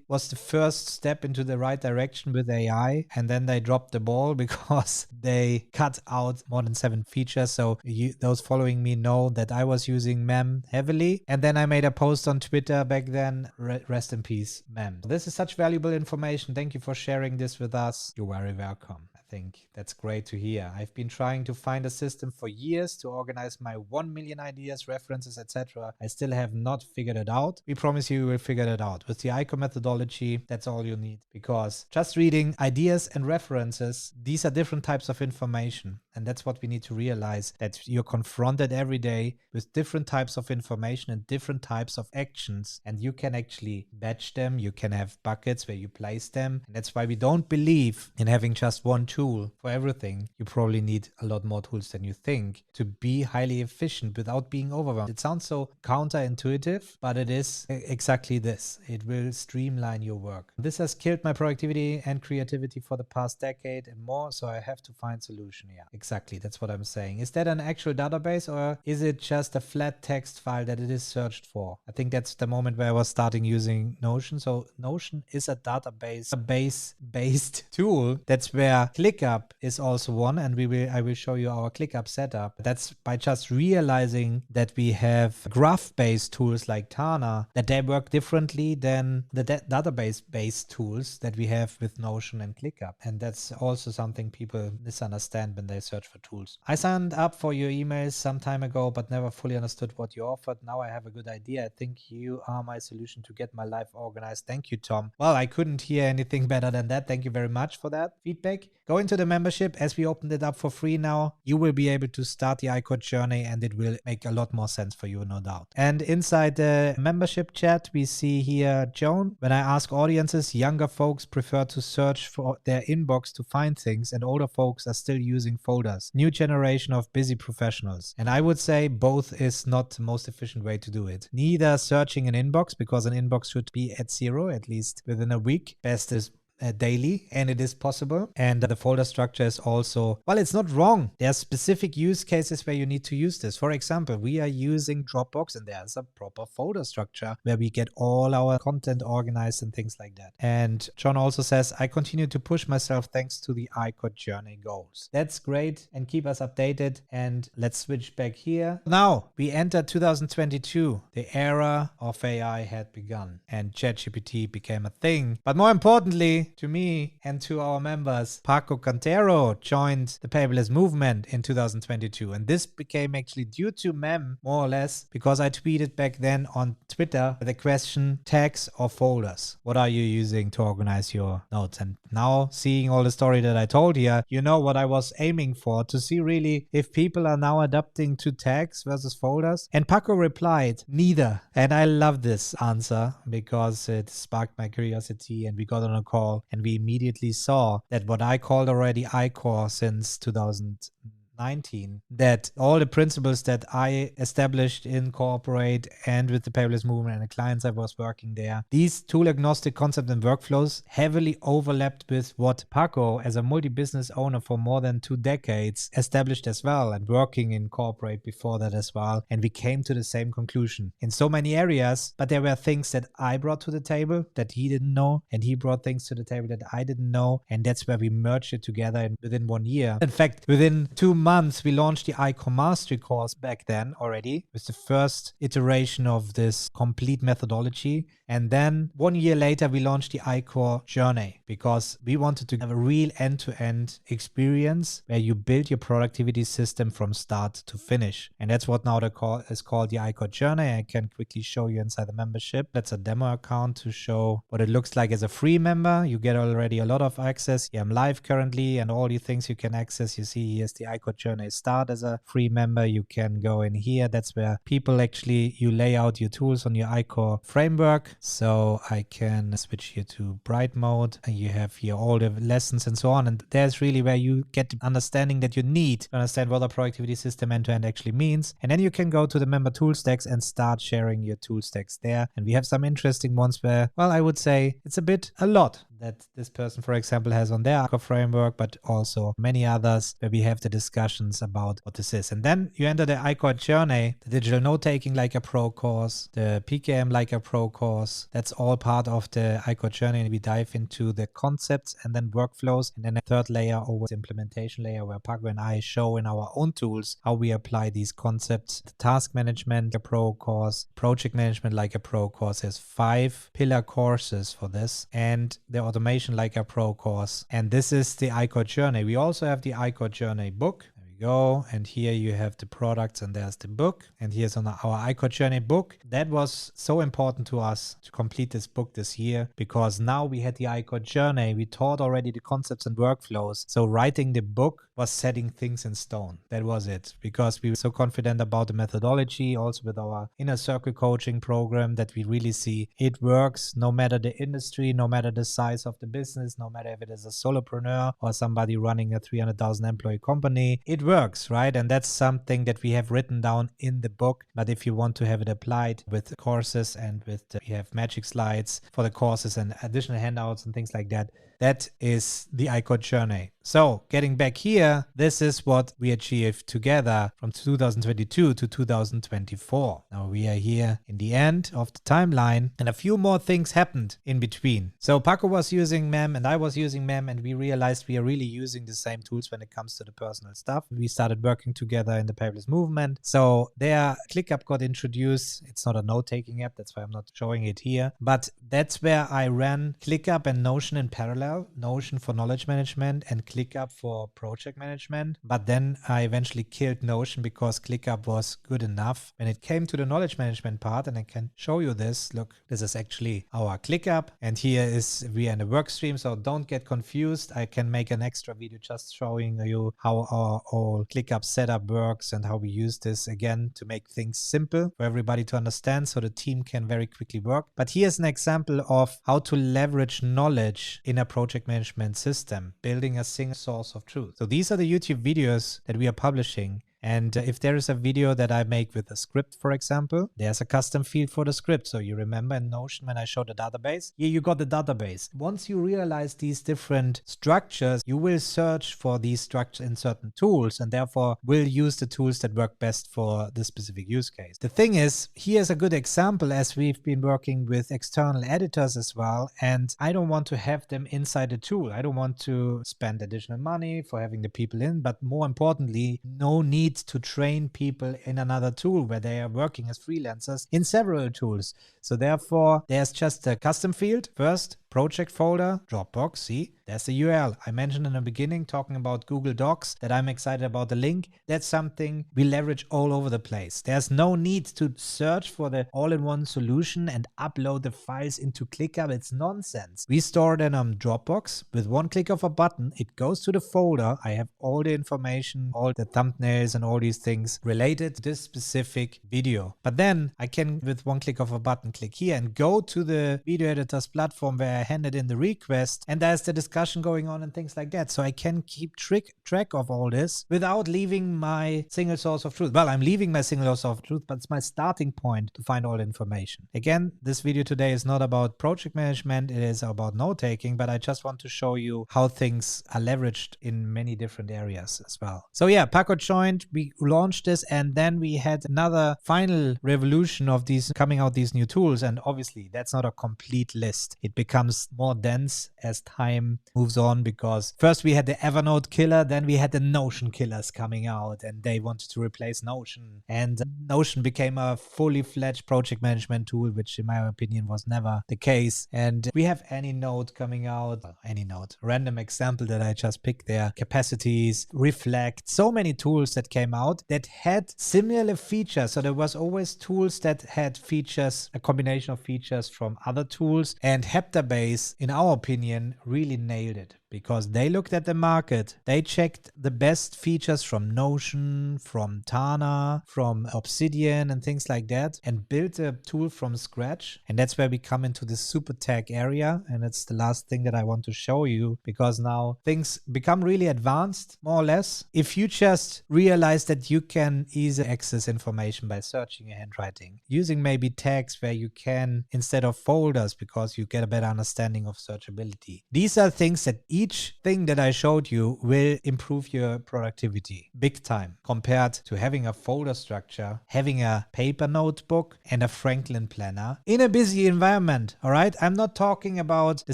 Speaker 1: was the first step into the right direction with AI. And then they dropped the ball because they cut out more than 7 features. So those following me know that I was using MEM heavily. And then I made a post on Twitter back then, rest in peace, MEM. This is such valuable information. Thank you for sharing this with us. You're very welcome. I think that's great to hear. I've been trying to find a system for years to organize my 1 million ideas, references, etc. I still have not figured it out. We promise you will figure it out. With the ICOR methodology, that's all you need. Because just reading ideas and references, these are different types of information. And that's what we need to realize, that you're confronted every day with different types of information and different types of actions. And you can actually batch them. You can have buckets where you place them. And that's why we don't believe in having just one tool for everything. You probably need a lot more tools than you think to be highly efficient without being overwhelmed. It sounds so counterintuitive, but it is exactly this. It will streamline your work. This has killed my productivity and creativity for the past decade and more, so I have to find a solution here. Exactly, that's what I'm saying. Is that an actual database, or is it just a flat text file that it is searched for? I think that's the moment where I was starting using Notion. So Notion is a database-based tool. That's where ClickUp is also one, and I will show you our ClickUp setup. That's by just realizing that we have graph-based tools like Tana, that they work differently than the database-based tools that we have with Notion and ClickUp. And that's also something people misunderstand when they search for tools. I signed up for your emails some time ago, but never fully understood what you offered. Now I have a good idea. I think you are my solution to get my life organized. Thank you, Tom. Well, I couldn't hear anything better than that. Thank you very much for that feedback. Go go into the membership. As we opened it up for free now, you will be able to start the ICOR journey, and it will make a lot more sense for you, no doubt. And inside the membership chat, we see here Joan. When I ask audiences, younger folks prefer to search for their inbox to find things, and older folks are still using folders. New generation of busy professionals. And I would say both is not the most efficient way to do it. Neither searching an inbox, because an inbox should be at 0, at least within a week. Best is daily, and it is possible. And the folder structure is also, well, it's not wrong. There are specific use cases where you need to use this. For example, we are using Dropbox, and there's a proper folder structure where we get all our content organized and things like that. And John also says, I continue to push myself thanks to the ICOR journey goals. That's great, and keep us updated. And let's switch back here. Now we enter 2022. The era of AI had begun, and ChatGPT became a thing. But more importantly, to me and to our members, Paco Cantero joined the Paperless movement in 2022. And this became actually due to Mem, more or less, because I tweeted back then on Twitter the question, tags or folders? What are you using to organize your notes? And now, seeing all the story that I told here, you know what I was aiming for, to see really if people are now adapting to tags versus folders. And Paco replied, neither. And I love this answer because it sparked my curiosity, and we got on a call. And we immediately saw that what I called already ICOR since 2019, that all the principles that I established in Corporate and with the Paperless movement and the clients I was working there, these tool agnostic concepts and workflows heavily overlapped with what Paco, as a multi-business owner for more than 2 decades, established as well, and working in Corporate before that as well. And we came to the same conclusion in so many areas, but there were things that I brought to the table that he didn't know, and he brought things to the table that I didn't know. And that's where we merged it together within 1 year. In fact, within 2 months, we launched the ICOR Mastery course back then already, with the first iteration of this complete methodology. And then 1 year later, we launched the ICOR Journey, because we wanted to have a real end-to-end experience where you build your productivity system from start to finish. And that's what now the call is called the ICOR Journey. I can quickly show you inside the membership. That's a demo account to show what it looks like as a free member. You get already a lot of access. Yeah, I'm live currently, and all the things you can access. You see here's the ICOR Journey start as a free member. You can go in here. That's where people actually, you lay out your tools on your ICOR framework. So I can switch here to bright mode, and you have here all the lessons and so on. And there's really where you get the understanding that you need to understand what a productivity system end-to-end actually means. And then you can go to the member tool stacks and start sharing your tool stacks there. And we have some interesting ones where, well, I would say it's a lot that this person, for example, has on their ICOR framework, but also many others where we have the discussions about what this is. And then you enter the ICOR Journey, the digital note-taking like a pro course, the PKM like a pro course. That's all part of the ICOR Journey, and we dive into the concepts and then workflows. And then a third layer, over the implementation layer, where Paco and I show in our own tools how we apply these concepts. The task management, a pro course, project management like a pro course. There's 5 pillar courses for this, and the automation like a pro course. And this is the ICOR Journey. We also have the ICOR Journey book. Go, and here you have the products, and there's the book, and here's on our ICOR Journey book. That was so important to us to complete this book this year, because now we had the ICOR Journey. We taught already the concepts and workflows, so writing the book was setting things in stone. That was it, because we were so confident about the methodology, also with our inner circle coaching program, that we really see it works no matter the industry, no matter the size of the business, no matter if it is a solopreneur or somebody running a 300,000 employee company. It works, right? And that's something that we have written down in the book. But if you want to have it applied with courses and with we have magic slides for the courses and additional handouts and things like that, that is the ICOR Journey. So getting back here, this is what we achieved together from 2022 to 2024. Now we are here in the end of the timeline, and a few more things happened in between. So Paco was using MEM and I was using MEM, and we realized we are really using the same tools when it comes to the personal stuff. We started working together in the Paperless movement. So there, ClickUp got introduced. It's not a note-taking app, that's why I'm not showing it here. But that's where I ran ClickUp and Notion in parallel parallel, Notion for knowledge management and ClickUp for project management. But then I eventually killed Notion because ClickUp was good enough. When it came to the knowledge management part, and I can show you this, look, this is actually our ClickUp. And here is we are in the work stream, so don't get confused. I can make an extra video just showing you how our whole ClickUp setup works and how we use this again to make things simple for everybody to understand so the team can very quickly work. But here's an example of how to leverage knowledge in a project management system, building a single source of truth. So these are the YouTube videos that we are publishing. And if there is a video that I make with a script, for example, there's a custom field for the script. So you remember in Notion when I showed the database, here you got the database. Once you realize these different structures, you will search for these structures in certain tools and therefore will use the tools that work best for the specific use case. The thing is, here's a good example as we've been working with external editors as well. And I don't want to have them inside the tool. I don't want to spend additional money for having the people in, but more importantly, no need to train people in another tool where they are working as freelancers in several tools. So therefore, there's just a custom field. First, project folder, Dropbox, see, there's the URL. I mentioned in the beginning talking about Google Docs that I'm excited about the link. That's something we leverage all over the place. There's no need to search for the all-in-one solution and upload the files into ClickUp. It's nonsense. We store them on Dropbox. With one click of a button, it goes to the folder. I have all the information, all the thumbnails and all these things related to this specific video. But then I can, with one click of a button, click here and go to the video editors platform where I handed in the request, and there's the discussion going on and things like that. So I can keep track of all this without leaving my single source of truth. Well, I'm leaving my single source of truth, but it's my starting point to find all the information. Again, this video today is not about project management. It is about note-taking, but I just want to show you how things are leveraged in many different areas as well. So yeah, Paco joined, we launched this, and then we had another final revolution of these coming out, these new tools. And obviously that's not a complete list. It becomes more dense as time moves on, because first we had the Evernote killer, then we had the Notion killers coming out and they wanted to replace Notion, and Notion became a fully fledged project management tool, which in my opinion was never the case. And we have AnyNote coming out, AnyNote, random example that I just picked there, Capacities, Reflect, so many tools that came out that had similar features. So there was always tools that had features, a combination of features from other tools, and Heabase, in our opinion, really nailed it. Because they looked at the market, they checked the best features from Notion, from Tana, from Obsidian and things like that, and built a tool from scratch. And that's where we come into this super tag area. And it's the last thing that I want to show you, because now things become really advanced, more or less. If you just realize that you can easily access information by searching your handwriting, using maybe tags where you can instead of folders, because you get a better understanding of searchability. These are things that each thing that I showed you will improve your productivity big time, compared to having a folder structure, having a paper notebook and a Franklin planner in a busy environment. All right. I'm not talking about the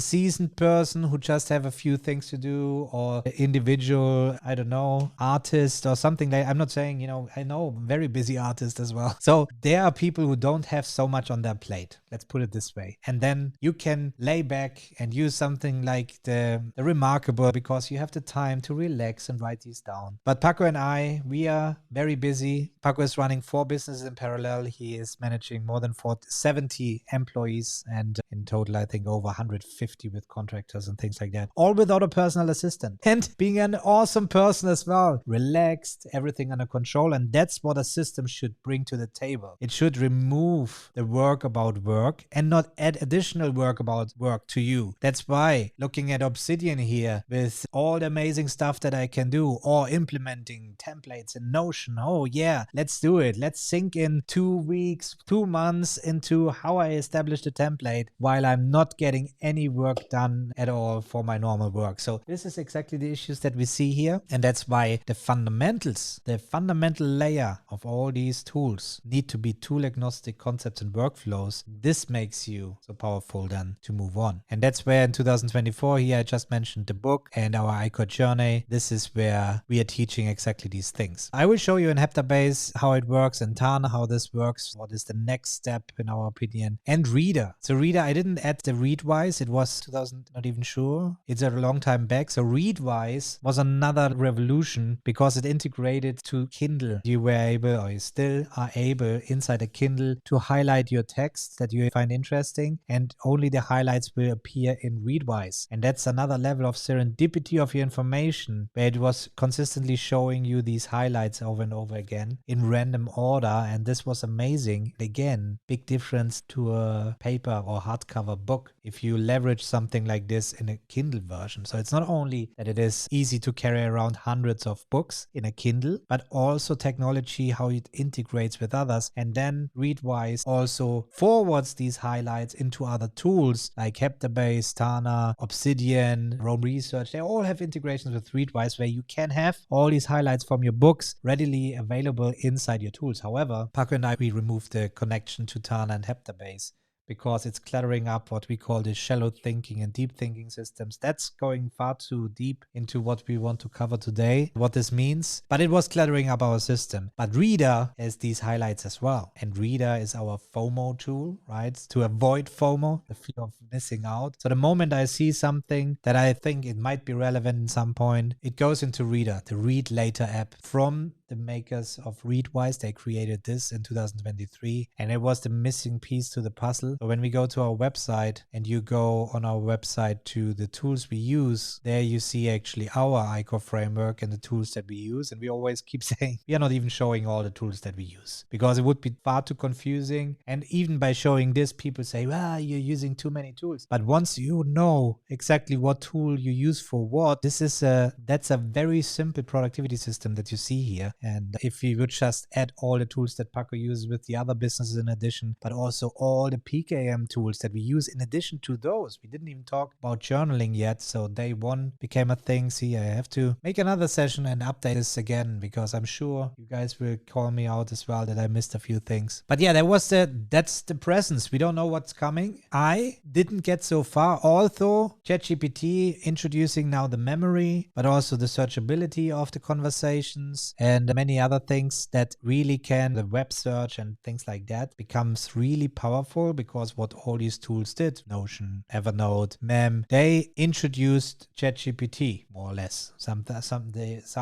Speaker 1: seasoned person who just have a few things to do, or individual, I don't know, artist or something like. I'm not saying, you know, I know very busy artists as well. So there are people who don't have so much on their plate. Let's put it this way. And then you can lay back and use something like the Remarkable, because you have the time to relax and write these down. But Paco and I, we are very busy. Paco is running 4 businesses in parallel. He is managing more than 70 employees, and in total, I think over 150 with contractors and things like that, all without a personal assistant, and being an awesome person as well. Relaxed, everything under control. And that's what a system should bring to the table. It should remove the work about work and not add additional work about work to you. That's why looking at Obsidian here with all the amazing stuff that I can do, or implementing templates in Notion. Oh yeah, let's do it. Let's sink in 2 weeks, 2 months into how I establish the template while I'm not getting any work done at all for my normal work. So this is exactly the issues that we see here. And that's why the fundamentals, the fundamental layer of all these tools need to be tool agnostic concepts and workflows. This makes you so powerful then to move on. And that's where in 2024 here, I just mentioned mentioned the book and our ICOR journey. This is where we are teaching exactly these things. I will show you in heabase how it works, in Tana how this works, what is the next step in our opinion, and Reader. So Reader, I didn't add the Readwise. It was 2000, not even sure. It's a long time back. So Readwise was another revolution because it integrated to Kindle. You were able, or you still are able, inside a Kindle to highlight your text that you find interesting, and only the highlights will appear in Readwise. And that's another level of serendipity of your information, where it was consistently showing you these highlights over and over again in random order. And this was amazing. Again, big difference to a paper or hardcover book if you leverage something like this in a Kindle version. So it's not only that it is easy to carry around hundreds of books in a Kindle, but also technology, how it integrates with others. And then Readwise also forwards these highlights into other tools like heabase, Tana, Obsidian, Rome Research. They all have integrations with Readwise where you can have all these highlights from your books readily available inside your tools. However, Paco and I, we removed the connection to Tana and heabase because it's cluttering up what we call the shallow thinking and deep thinking systems. That's going far too deep into what we want to cover today, what this means. But it was cluttering up our system. But Reader has these highlights as well. And Reader is our FOMO tool, right? To avoid FOMO, the fear of missing out. So the moment I see something that I think it might be relevant at some point, it goes into Reader, the Read Later app from the makers of Readwise. They created this in 2023, and it was the missing piece to the puzzle. So when we go to our website and you go on our website to the tools we use, there you see actually our ICOR framework and the tools that we use. And we always keep saying we are not even showing all the tools that we use because it would be far too confusing. And even by showing this, people say, well, you're using too many tools. But once you know exactly what tool you use for what, that's a very simple productivity system that you see here. And if we would just add all the tools that Paco uses with the other businesses in addition, but also all the PKM tools that we use in addition to those, we didn't even talk about journaling yet. So day one became a thing. See, I have to make another session and update this again because I'm sure you guys will call me out as well that I missed a few things. But yeah, that's the presence. We don't know what's coming. I didn't get so far, although ChatGPT introducing now the memory, but also the searchability of the conversations and many other things that really can, the web search and things like that becomes really powerful because what all these tools did, Notion, Evernote, Mem, they introduced ChatGPT more or less. Some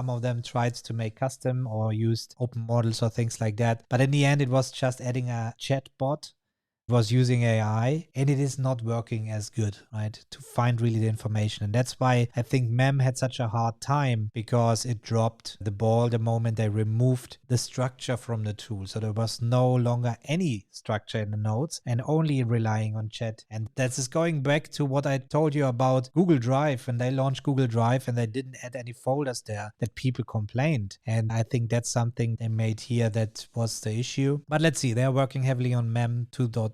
Speaker 1: of them tried to make custom or used open models or things like that. But in the end, it was just adding a chatbot. Was using AI and it is not working as good, right, to find really the information. And that's why I think Mem had such a hard time because it dropped the ball the moment they removed the structure from the tool. So there was no longer any structure in the notes and only relying on chat. And that is going back to what I told you about Google Drive. When they launched Google Drive and they didn't add any folders there, that people complained. And I think that's something they made here that was the issue. But let's see, they're working heavily on Mem 2.0.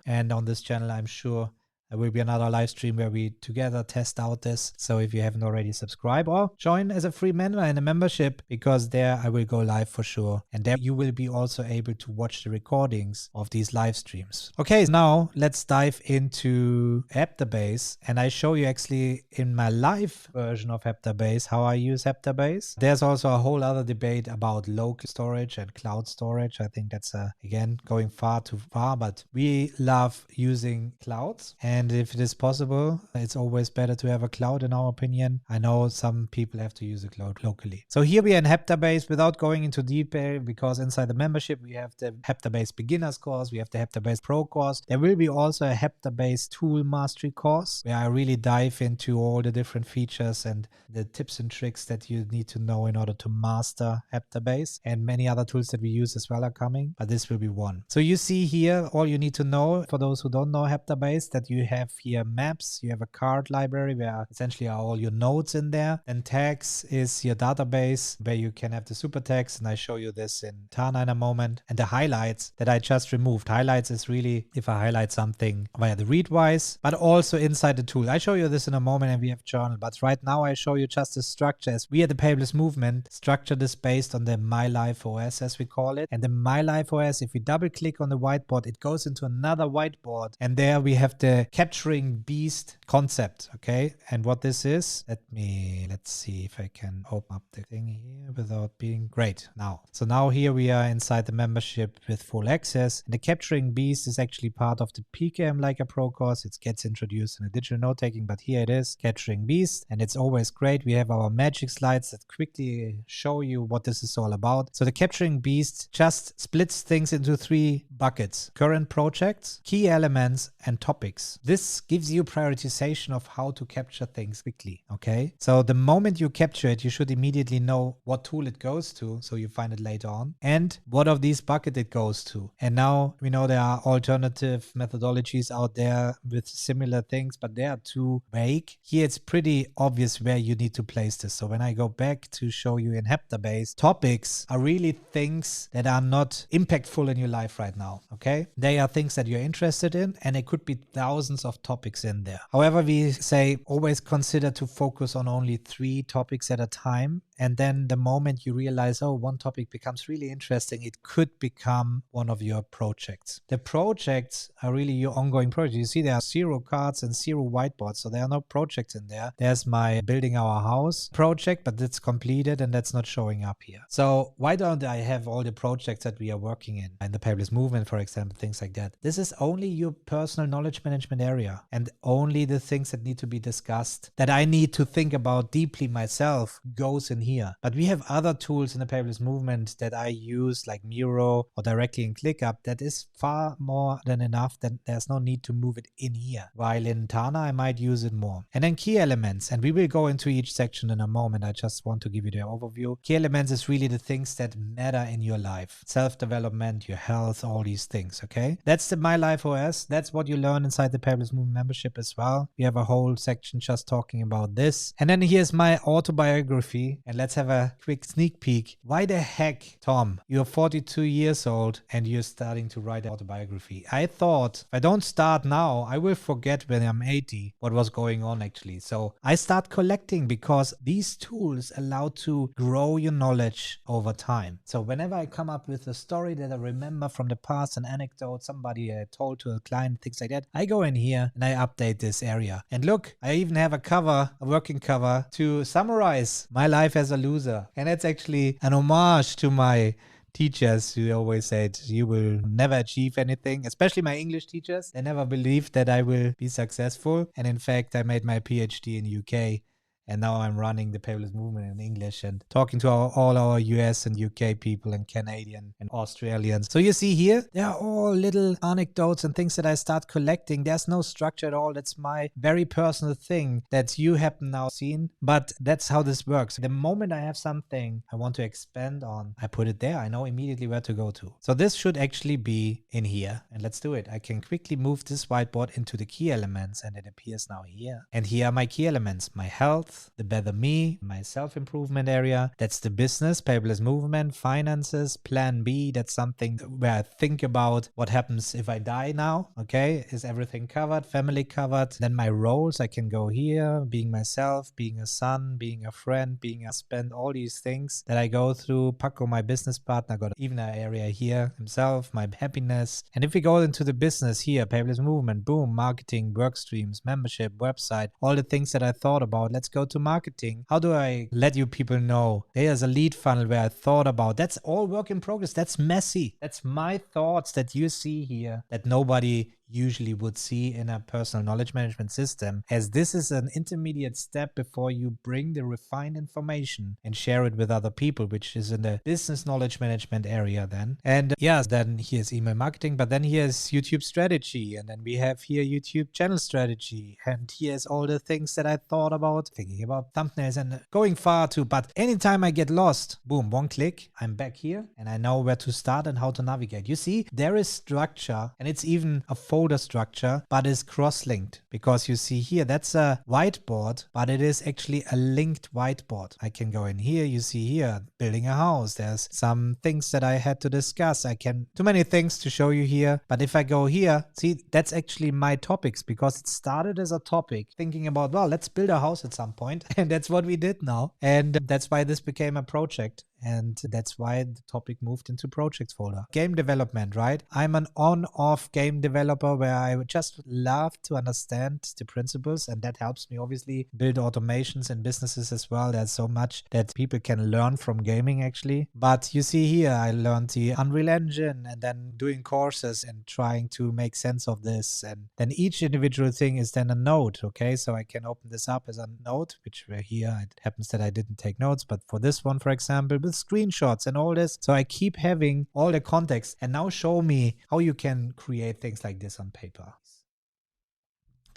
Speaker 1: And on this channel, I'm sure there will be another live stream where we together test out this. So if you haven't already subscribed or join as a free member in a membership, because there I will go live for sure. And there you will be also able to watch the recordings of these live streams. Okay, now let's dive into heabase. And I show you actually in my live version of heabase how I use heabase. There's also a whole other debate about local storage and cloud storage. I think that's again going far too far, but we love using clouds. And if it is possible, it's always better to have a cloud in our opinion. I know some people have to use a cloud locally. So here we are in heabase without going into detail, because inside the membership, we have the heabase beginners course, we have the heabase pro course. There will be also a heabase tool mastery course where I really dive into all the different features and the tips and tricks that you need to know in order to master heabase, and many other tools that we use as well are coming, but this will be one. So you see here all you need to know for those who don't know heabase, that you have here maps, you have a card library where essentially are all your nodes in there, and tags is your database where you can have the super tags, and I show you this in Tana in a moment, and the highlights that I just removed. Highlights is really if I highlight something via the Readwise, but also inside the tool. I show you this in a moment, and we have journal, but right now I show you just the structure as we at the Paperless movement structure this based on the myLifeOS as we call it. And the myLifeOS, if we double click on the whiteboard, it goes into another whiteboard, and there we have the capturing beast concept, okay? And what this is, let's see if I can open up the thing here without being great now. So now here we are inside the membership with full access. And the capturing beast is actually part of the PKM Leica Pro course. It gets introduced in a digital note taking, but here it is, capturing beast. And it's always great. We have our magic slides that quickly show you what this is all about. So the capturing beast just splits things into 3 buckets: current projects, key elements, and topics. This gives you prioritization of how to capture things quickly, okay? So the moment you capture it, you should immediately know what tool it goes to, so you find it later on, and what of these buckets it goes to. And now we know there are alternative methodologies out there with similar things, but they are too vague. Here it's pretty obvious where you need to place this. So when I go back to show you in heabase, topics are really things that are not impactful in your life right now, okay? They are things that you're interested in, and it could be thousands of topics in there. However, we say always consider to focus on only 3 topics at a time. And then the moment you realize, oh, one topic becomes really interesting, it could become one of your projects. The projects are really your ongoing project. You see there are 0 cards and 0 whiteboards, so there are no projects in there. There's my building our house project, but it's completed and that's not showing up here. So why don't I have all the projects that we are working in the paperless movement, for example, things like that? This is only your personal knowledge management area, and only the things that need to be discussed, that I need to think about deeply myself, goes in here. But we have other tools in the paperless movement that I use, like Miro or directly in ClickUp, that is far more than enough. That there's no need to move it in here. While in Tana, I might use it more. And then key elements, and we will go into each section in a moment. I just want to give you the overview. Key elements is really the things that matter in your life. Self-development, your health, all these things, okay? That's the My Life OS. That's what you learn inside the Paperless Movement membership as well. We have a whole section just talking about this. And then here's my autobiography. And let's have a quick sneak peek. Why the heck, Tom, you're 42 years old and you're starting to write an autobiography? I thought if I don't start now, I will forget when I'm 80 what was going on actually. So I start collecting, because these tools allow to grow your knowledge over time. So whenever I come up with a story that I remember from the past, an anecdote, somebody I told to a client, things like that, I go in here and I update this area. And look, I even have a cover, a working cover, to summarize my life as a loser. And it's actually an homage to my teachers who always said you will never achieve anything, especially my English teachers. They never believed that I will be successful. And in fact, I made my PhD in UK. And now I'm running the paperless movement in English and talking to all our US and UK people and Canadian and Australians. So you see here, there are all little anecdotes and things that I start collecting. There's no structure at all. That's my very personal thing that you have now seen. But that's how this works. The moment I have something I want to expand on, I put it there. I know immediately where to go to. So this should actually be in here. And let's do it. I can quickly move this whiteboard into the key elements, and it appears now here. And here are my key elements: my health, the better me, my self-improvement area. That's the business, paperless movement, finances, plan B. That's something where I think about what happens if I die now. Okay, is everything covered? Family covered? Then my roles, I can go here, being myself, being a son, being a friend, being a husband, all these things that I go through. Paco, my business partner, got even an area here, himself, my happiness. And if we go into the business here, paperless movement, boom, marketing, work streams, membership, website, all the things that I thought about. Let's go to marketing. How do I let you people know? There's a lead funnel where I thought about. That's all work in progress. That's messy. That's my thoughts that you see here that nobody usually would see in a personal knowledge management system, as this is an intermediate step before you bring the refined information and share it with other people, which is in the business knowledge management area then. And yes, then here's email marketing, but then here's YouTube strategy, and then we have here YouTube channel strategy, and here's all the things that I thought about, thinking about thumbnails and going far too. But anytime I get lost, boom, one click, I'm back here and I know where to start and how to navigate. You see, there is structure, and it's even a folder structure, but is cross-linked, because you see here, that's a whiteboard, but it is actually a linked whiteboard. I can go in here, you see here, building a house. There's some things that I had to discuss. I can, too many things to show you here. But if I go here, see, that's actually my topics, because it started as a topic, thinking about, well, let's build a house at some point. And that's what we did now. And that's why this became a project. And that's why the topic moved into projects folder. Game development, right? I'm an on-off game developer where I would just love to understand the principles, and that helps me obviously build automations in businesses as well. There's so much that people can learn from gaming actually. But you see here, I learned the Unreal Engine and then doing courses and trying to make sense of this. And then each individual thing is then a node, okay? So I can open this up as a node, which were here. It happens that I didn't take notes, but for this one, for example, with screenshots and all this. So I keep having all the context, and now show me how you can create things like this on paper.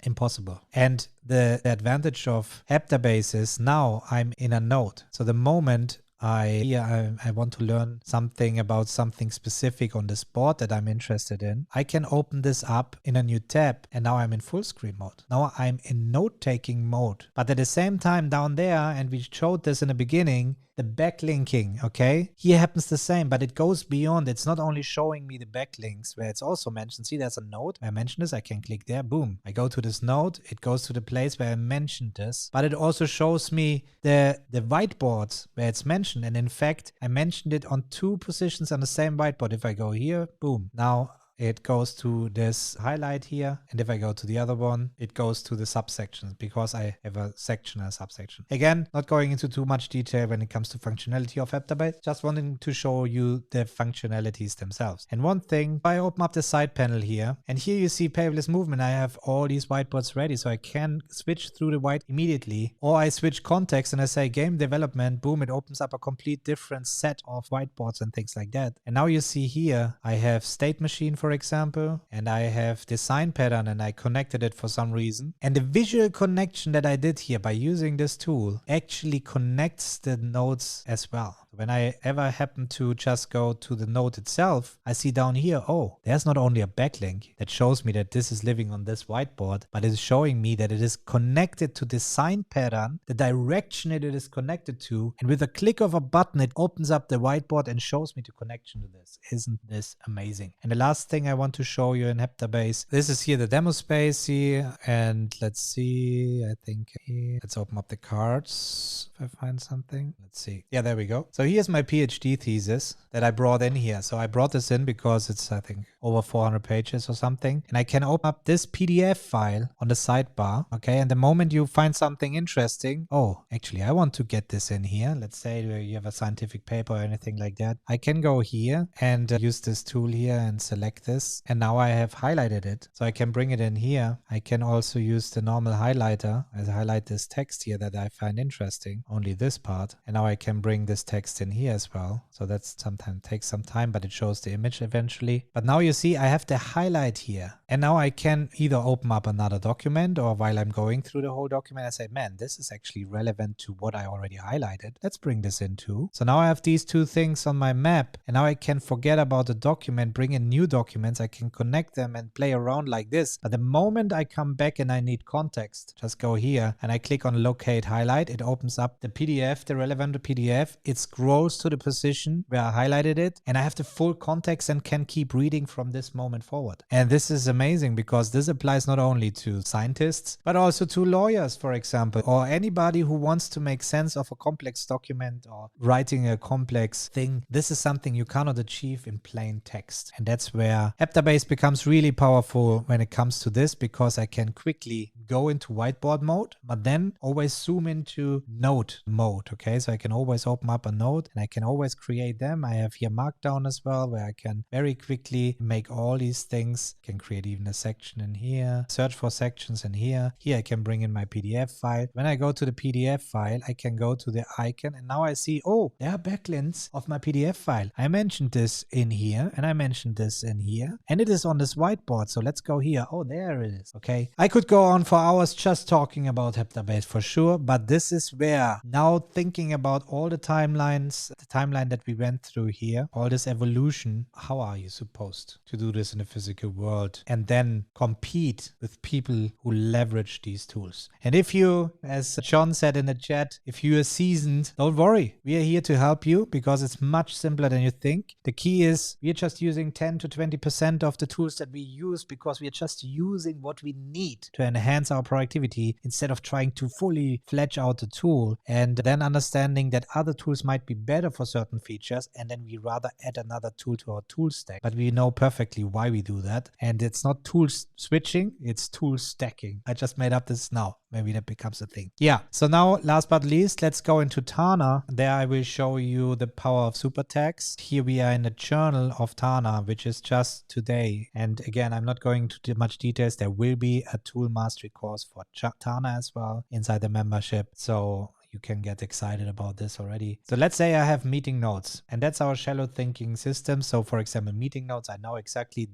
Speaker 1: Impossible. And the advantage of heabase is now I'm in a node. So the moment I want to learn something about something specific on this board that I'm interested in, I can open this up in a new tab, and now I'm in full screen mode. Now I'm in note-taking mode. But at the same time down there, and we showed this in the beginning, the backlinking, okay? Here happens the same, but it goes beyond. It's not only showing me the backlinks where it's also mentioned. See, there's a node. I mentioned this, I can click there, boom. I go to this node, it goes to the place where I mentioned this, but it also shows me the whiteboards where it's mentioned. And in fact, I mentioned it on 2 positions on the same whiteboard. If I go here, boom. Now it goes to this highlight here. And if I go to the other one, it goes to the subsections because I have a section and a subsection. Again, not going into too much detail when it comes to functionality of heabase, just wanting to show you the functionalities themselves. And one thing, I open up the side panel here, and here you see paperless movement. I have all these whiteboards ready, so I can switch through the white immediately, or I switch context and I say game development, boom, it opens up a complete different set of whiteboards and things like that. And now you see here, I have state machine, for example, and I have design pattern, and I connected it for some reason. And the visual connection that I did here by using this tool actually connects the nodes as well. When I ever happen to just go to the node itself, I see down here, oh, there's not only a backlink that shows me that this is living on this whiteboard, but it is showing me that it is connected to design pattern, the direction it is connected to, and with a click of a button, it opens up the whiteboard and shows me the connection to this. Isn't this amazing? And the last thing I want to show you in heabase, this is here the demo space here, and let's see, I think here, let's open up the cards if I find something. Let's see. Yeah, there we go. So here's my PhD thesis that I brought in here. So I brought this in because it's, I think, over 400 pages or something. And I can open up this PDF file on the sidebar. Okay. And the moment you find something interesting, oh, actually, I want to get this in here. Let's say you have a scientific paper or anything like that. I can go here and use this tool here and select this. And now I have highlighted it. So I can bring it in here. I can also use the normal highlighter. I highlight this text here that I find interesting, only this part. And now I can bring this text in here as well. So that's sometimes takes some time, but it shows the image eventually. But now you see I have the highlight here. And now I can either open up another document, or while I'm going through the whole document, I say, man, this is actually relevant to what I already highlighted. Let's bring this in too. So now I have these 2 things on my map, and now I can forget about the document, bring in new documents. I can connect them and play around like this. But the moment I come back and I need context, just go here and I click on locate highlight. It opens up the PDF, the relevant PDF. It scrolls to the position where I highlighted it, and I have the full context and can keep reading from this moment forward. And this is amazing because this applies not only to scientists, but also to lawyers, for example, or anybody who wants to make sense of a complex document or writing a complex thing. This is something you cannot achieve in plain text. And that's where heabase becomes really powerful when it comes to this, because I can quickly go into whiteboard mode, but then always zoom into node mode. Okay, so I can always open up a node and I can always create them. I have here Markdown as well, where I can very quickly make all these things. I can create even a section in here, search for sections in here. Here I can bring in my PDF file. When I go to the PDF file, I can go to the icon, and now I see, oh, there are backlinks of my PDF file. I mentioned this in here, and I mentioned this in here, and it is on this whiteboard. So let's go here. Oh, there it is. Okay, I could go on for hours just talking about heabase for sure, but this is where now thinking about all the timelines, the timeline that we went through here, all this evolution, how are you supposed to do this in the physical world and then compete with people who leverage these tools? And if you, as John said in the chat, if you are seasoned, don't worry. We are here to help you because it's much simpler than you think. The key is we're just using 10 to 20% of the tools that we use because we are just using what we need to enhance enhance our productivity instead of trying to fully fledge out the tool, and then understanding that other tools might be better for certain features, and then we rather add another tool to our tool stack. But we know perfectly why we do that, and it's not tool switching, it's tool stacking. I just made up this now. Maybe that becomes a thing. Yeah, so now last but least, let's go into Tana. There I will show you the power of super tags. Here we are in the journal of Tana, which is just today. And again, I'm not going into much details. There will be a tool mastery course for Tana as well inside the membership. So you can get excited about this already. So let's say I have meeting notes, and that's our shallow thinking system. So for example, meeting notes, I know exactly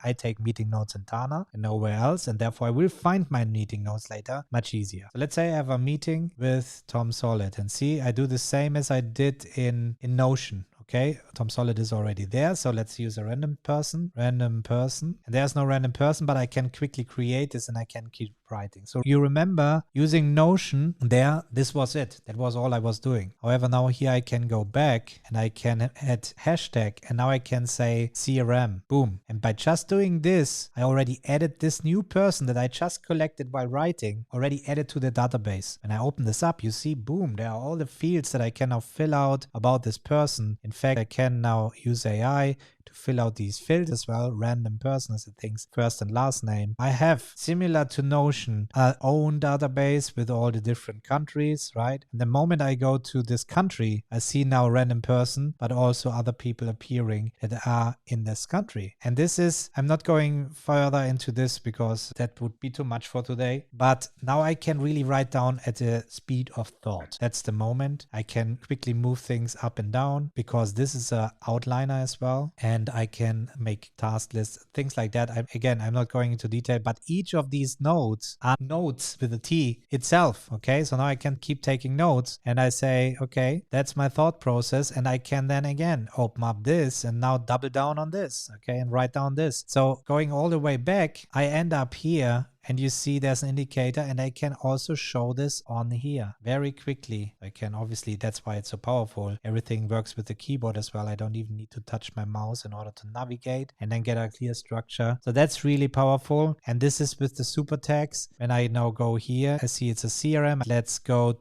Speaker 1: I take meeting notes in Tana and nowhere else, and therefore I will find my meeting notes later much easier. So let's say I have a meeting with Tom Solid, and see, I do the same as I did in Notion. Okay, Tom Solid is already there. So let's use a random person. And there's no random person, but I can quickly create this and I can keep writing. So you remember using Notion there, this was it. That was all I was doing. However, now here I can go back and I can add hashtag, and now I can say CRM, boom. And by just doing this, I already added this new person that I just collected while writing, already added to the database. When I open this up, you see, boom, there are all the fields that I can now fill out about this person. In fact, I can now use AI to fill out these fields as well. Random person as the things first and last name. I have, similar to Notion, our own database with all the different countries, right? And the moment I go to this country, I see now random person, but also other people appearing that are in this country. And this is, I'm not going further into this because that would be too much for today. But now I can really write down at the speed of thought. That's the moment. I can quickly move things up and down because this is a outliner as well. And I can make task lists, things like that. I'm not going into detail, but each of these nodes are notes with a T itself. Okay, so now I can keep taking notes and I say, okay, that's my thought process. And I can then again open up this and now double down on this. Okay, and write down this. So going all the way back, I end up here. And you see there's an indicator, and I can also show this on here very quickly. I can, obviously, that's why it's so powerful. Everything works with the keyboard as well. I don't even need to touch my mouse in order to navigate and then get a clear structure. So that's really powerful. And this is with the super tags. When I now go here, I see it's a CRM. Let's go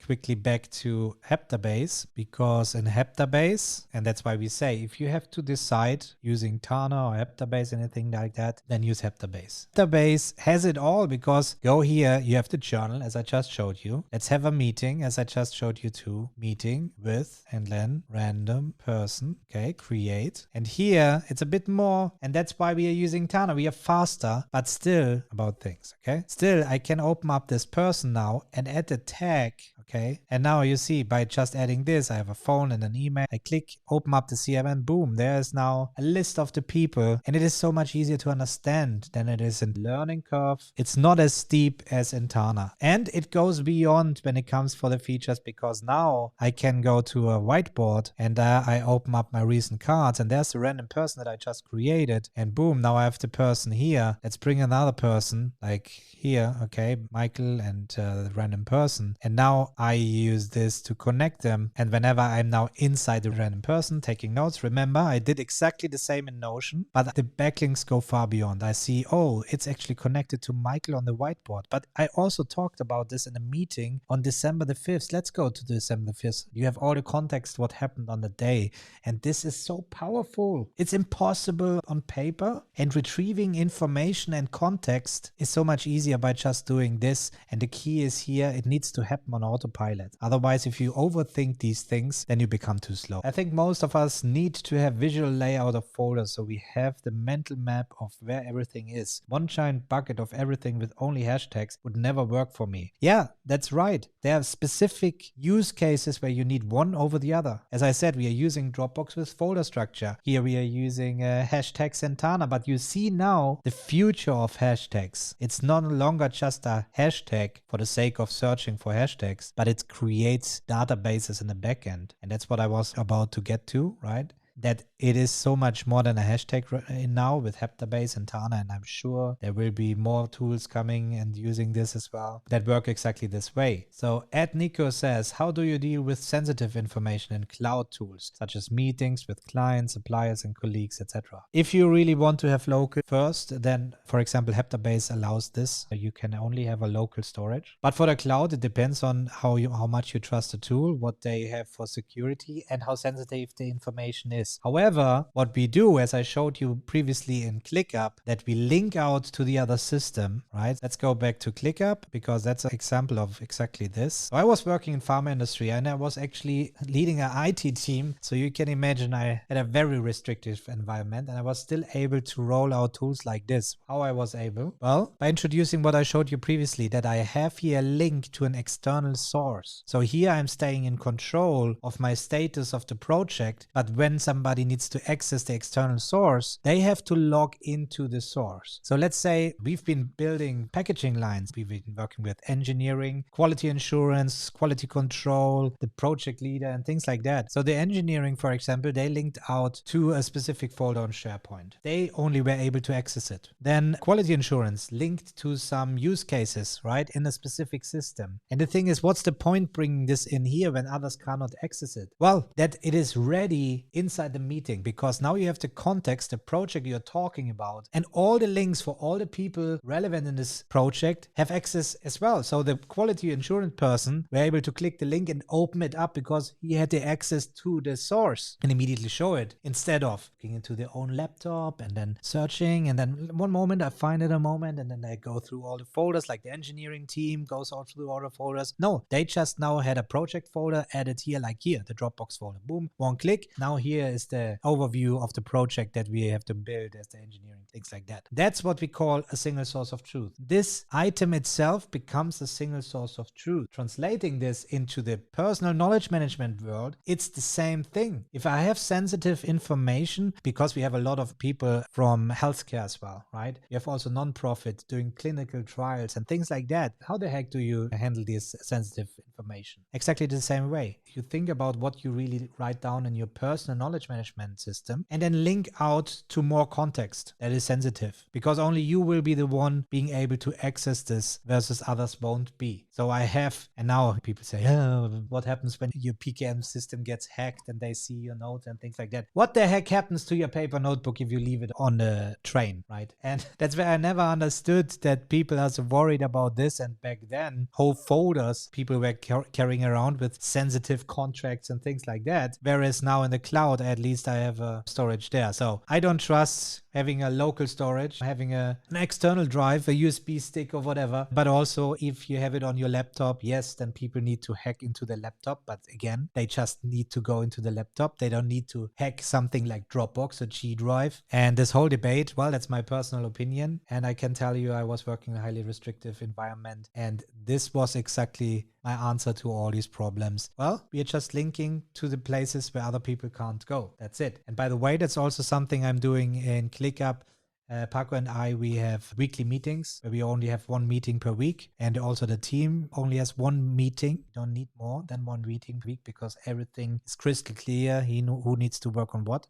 Speaker 1: quickly back to Heabase, because in Heabase, and that's why we say, if you have to decide using Tana or Heabase, anything like that, then use Heabase. Heabase has it all, because go here, you have the journal as I just showed you. Let's have a meeting as I just showed you too. Meeting with, and then random person. Okay, create. And here it's a bit more, and that's why we are using Tana. We are faster, but still about things. Okay, still I can open up this person now and add the tag. Okay, and now you see, by just adding this, I have a phone and an email. I click, open up the CRM, and boom, there is now a list of the people, and it is so much easier to understand than it is in learning curve. It's not as steep as in Tana, and it goes beyond when it comes for the features, because now I can go to a whiteboard and I open up my recent cards, and there's a random person that I just created, and boom, now I have the person here. Let's bring another person like here. Okay, Michael and the random person, and now I use this to connect them. And whenever I'm now inside the random person taking notes, remember I did exactly the same in Notion, but the backlinks go far beyond. I see, oh, it's actually connected to Michael on the whiteboard. But I also talked about this in a meeting on December the 5th. Let's go to December the 5th. You have all the context, what happened on the day. And this is so powerful. It's impossible on paper, and retrieving information and context is so much easier by just doing this. And the key is here, it needs to happen on autopilot. Otherwise, if you overthink these things, then you become too slow. I think most of us need to have visual layout of folders, so we have the mental map of where everything is. One giant bucket of everything with only hashtags would never work for me. Yeah, that's right. There are specific use cases where you need one over the other. As I said, we are using Dropbox with folder structure. Here we are using hashtags and Tana, but you see now the future of hashtags. It's no longer just a hashtag for the sake of searching for hashtags, but it creates databases in the backend. And that's what I was about to get to, right? That it is so much more than a hashtag now with heabase and Tana, and I'm sure there will be more tools coming and using this as well that work exactly this way. So @Nico says, how do you deal with sensitive information in cloud tools such as meetings with clients, suppliers and colleagues, etc.? If you really want to have local first, then for example heabase allows this. You can only have a local storage, but for the cloud it depends on how much you trust the tool, what they have for security and how sensitive the information is. However, what we do, as I showed you previously in ClickUp, that we link out to the other system, right? Let's go back to ClickUp because that's an example of exactly this. So I was working in pharma industry and I was actually leading an IT team. So you can imagine I had a very restrictive environment and I was still able to roll out tools like this. How I was able? Well, by introducing what I showed you previously, that I have here a link to an external source. So here I'm staying in control of my status of the project, but when somebody needs to access the external source, they have to log into the source. So let's say we've been building packaging lines. We've been working with engineering, quality assurance, quality control, the project leader and things like that. So the engineering, for example, they linked out to a specific folder on SharePoint. They only were able to access it. Then quality assurance linked to some use cases, right, in a specific system. And the thing is, what's the point bringing this in here when others cannot access it? Well, that it is ready inside the meeting, because now you have the context, the project you're talking about, and all the links for all the people relevant in this project have access as well. So the quality assurance person were able to click the link and open it up because he had the access to the source and immediately show it, instead of looking into their own laptop and then searching, and then one moment I find it a moment and then I go through all the folders, like the engineering team goes all through all the folders. No, they just now had a project folder added here, like here, the Dropbox folder. Boom, one click. Now here is the overview of the project that we have to build as the engineering, things like that. That's what we call a single source of truth. This item itself becomes a single source of truth. Translating this into the personal knowledge management world, it's the same thing. If I have sensitive information, because we have a lot of people from healthcare as well, right? We have also non-profit doing clinical trials and things like that. How the heck do you handle this sensitive information? Exactly the same way. You think about what you really write down in your personal knowledge management system and then link out to more context that is sensitive, because only you will be the one being able to access this versus others won't be. So I have, and now people say, oh, what happens when your PKM system gets hacked and they see your notes and things like that? What the heck happens to your paper notebook if you leave it on the train, right? And that's where I never understood that people are so worried about this. And back then, whole folders people were carrying around with sensitive contracts and things like that. Whereas now in the cloud, at least I have a storage there. So I don't trust having a local storage, having an external drive, a USB stick or whatever. But also if you have it on your laptop, yes, then people need to hack into the laptop. But again, they just need to go into the laptop. They don't need to hack something like Dropbox or G Drive. And this whole debate, well, that's my personal opinion. And I can tell you, I was working in a highly restrictive environment. And this was exactly my answer to all these problems. Well, we are just linking to the places where other people can't go. That's it. And by the way, that's also something I'm doing in ClickUp. Paco and I, we have weekly meetings where we only have one meeting per week. And also the team only has one meeting. You don't need more than one meeting per week because everything is crystal clear. Who needs to work on what.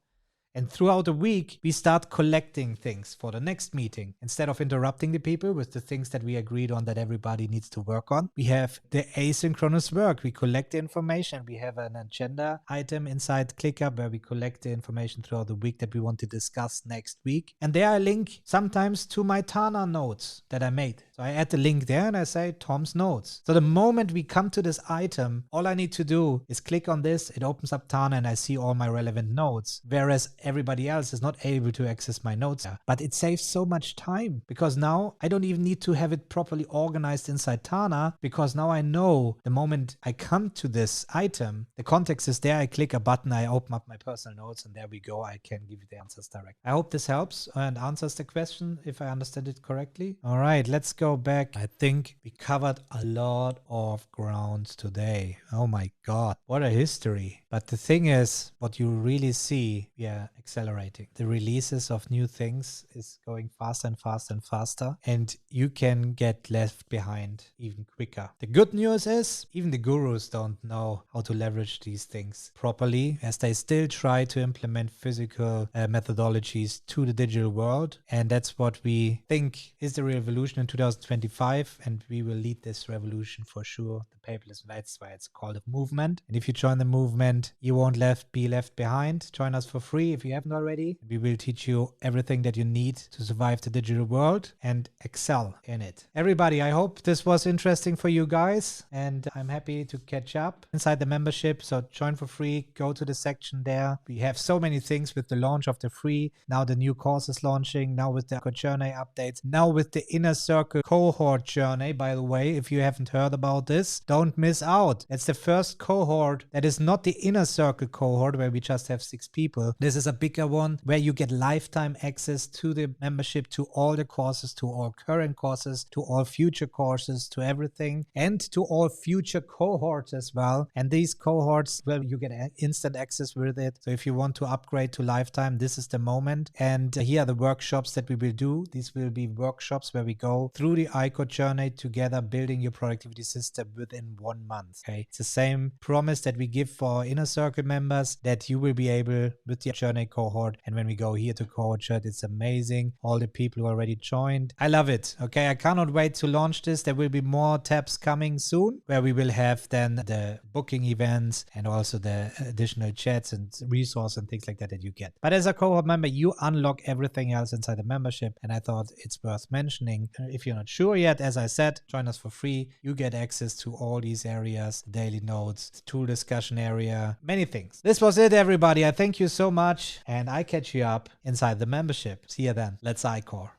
Speaker 1: And throughout the week, we start collecting things for the next meeting. Instead of interrupting the people with the things that we agreed on that everybody needs to work on, we have the asynchronous work. We collect the information. We have an agenda item inside ClickUp where we collect the information throughout the week that we want to discuss next week. And there I link sometimes to my Tana notes that I made. So I add the link there and I say Tom's notes. So the moment we come to this item, all I need to do is click on this. It opens up Tana and I see all my relevant notes. Whereas everybody else is not able to access my notes. But it saves so much time because now I don't even need to have it properly organized inside Tana, because now I know the moment I come to this item, the context is there. I click a button, I open up my personal notes, and there we go. I can give you the answers direct. I hope this helps and answers the question if I understand it correctly. All right, let's go back. I think we covered a lot of ground today. Oh my God, what a history. But the thing is, what you really see, yeah, accelerating. The releases of new things is going faster and faster and faster, and you can get left behind even quicker. The good news is even the gurus don't know how to leverage these things properly, as they still try to implement physical methodologies to the digital world, and that's what we think is the revolution in 2025, and we will lead this revolution for sure. The paperless, that's why it's called a movement. And if you join the movement, you won't be left behind. Join us for free if you haven't already. We will teach you everything that you need to survive the digital world and excel in it. Everybody, I hope this was interesting for you guys, and I'm happy to catch up inside the membership. So join for free, go to the section there. We have so many things with the launch of the free. Now the new course is launching, now with the ICOR journey updates, now with the inner circle cohort journey. By the way, if you haven't heard about this, don't miss out. It's the first cohort that is not the inner circle cohort where we just have 6 people. This is a bigger one where you get lifetime access to the membership, to all the courses, to all current courses, to all future courses, to everything, and to all future cohorts as well. And these cohorts, well, you get instant access with it. So if you want to upgrade to lifetime, this is the moment. And here are the workshops that we will do. These will be workshops where we go through the ICOR journey together, building your productivity system within 1 month. Okay, it's the same promise that we give for our inner circle members, that you will be able with the journey cohort. And when we go here to cohort chat, it's amazing. All the people who already joined, I love it. Okay, I cannot wait to launch this. There will be more tabs coming soon where we will have then the booking events and also the additional chats and resources and things like that you get. But as a cohort member, you unlock everything else inside the membership, and I thought it's worth mentioning. If you're not sure yet, as I said, join us for free. You get access to all these areas, daily notes, the tool discussion area, many things. This was it, everybody. I thank you so much, and I catch you up inside the membership. See you then. Let's ICOR.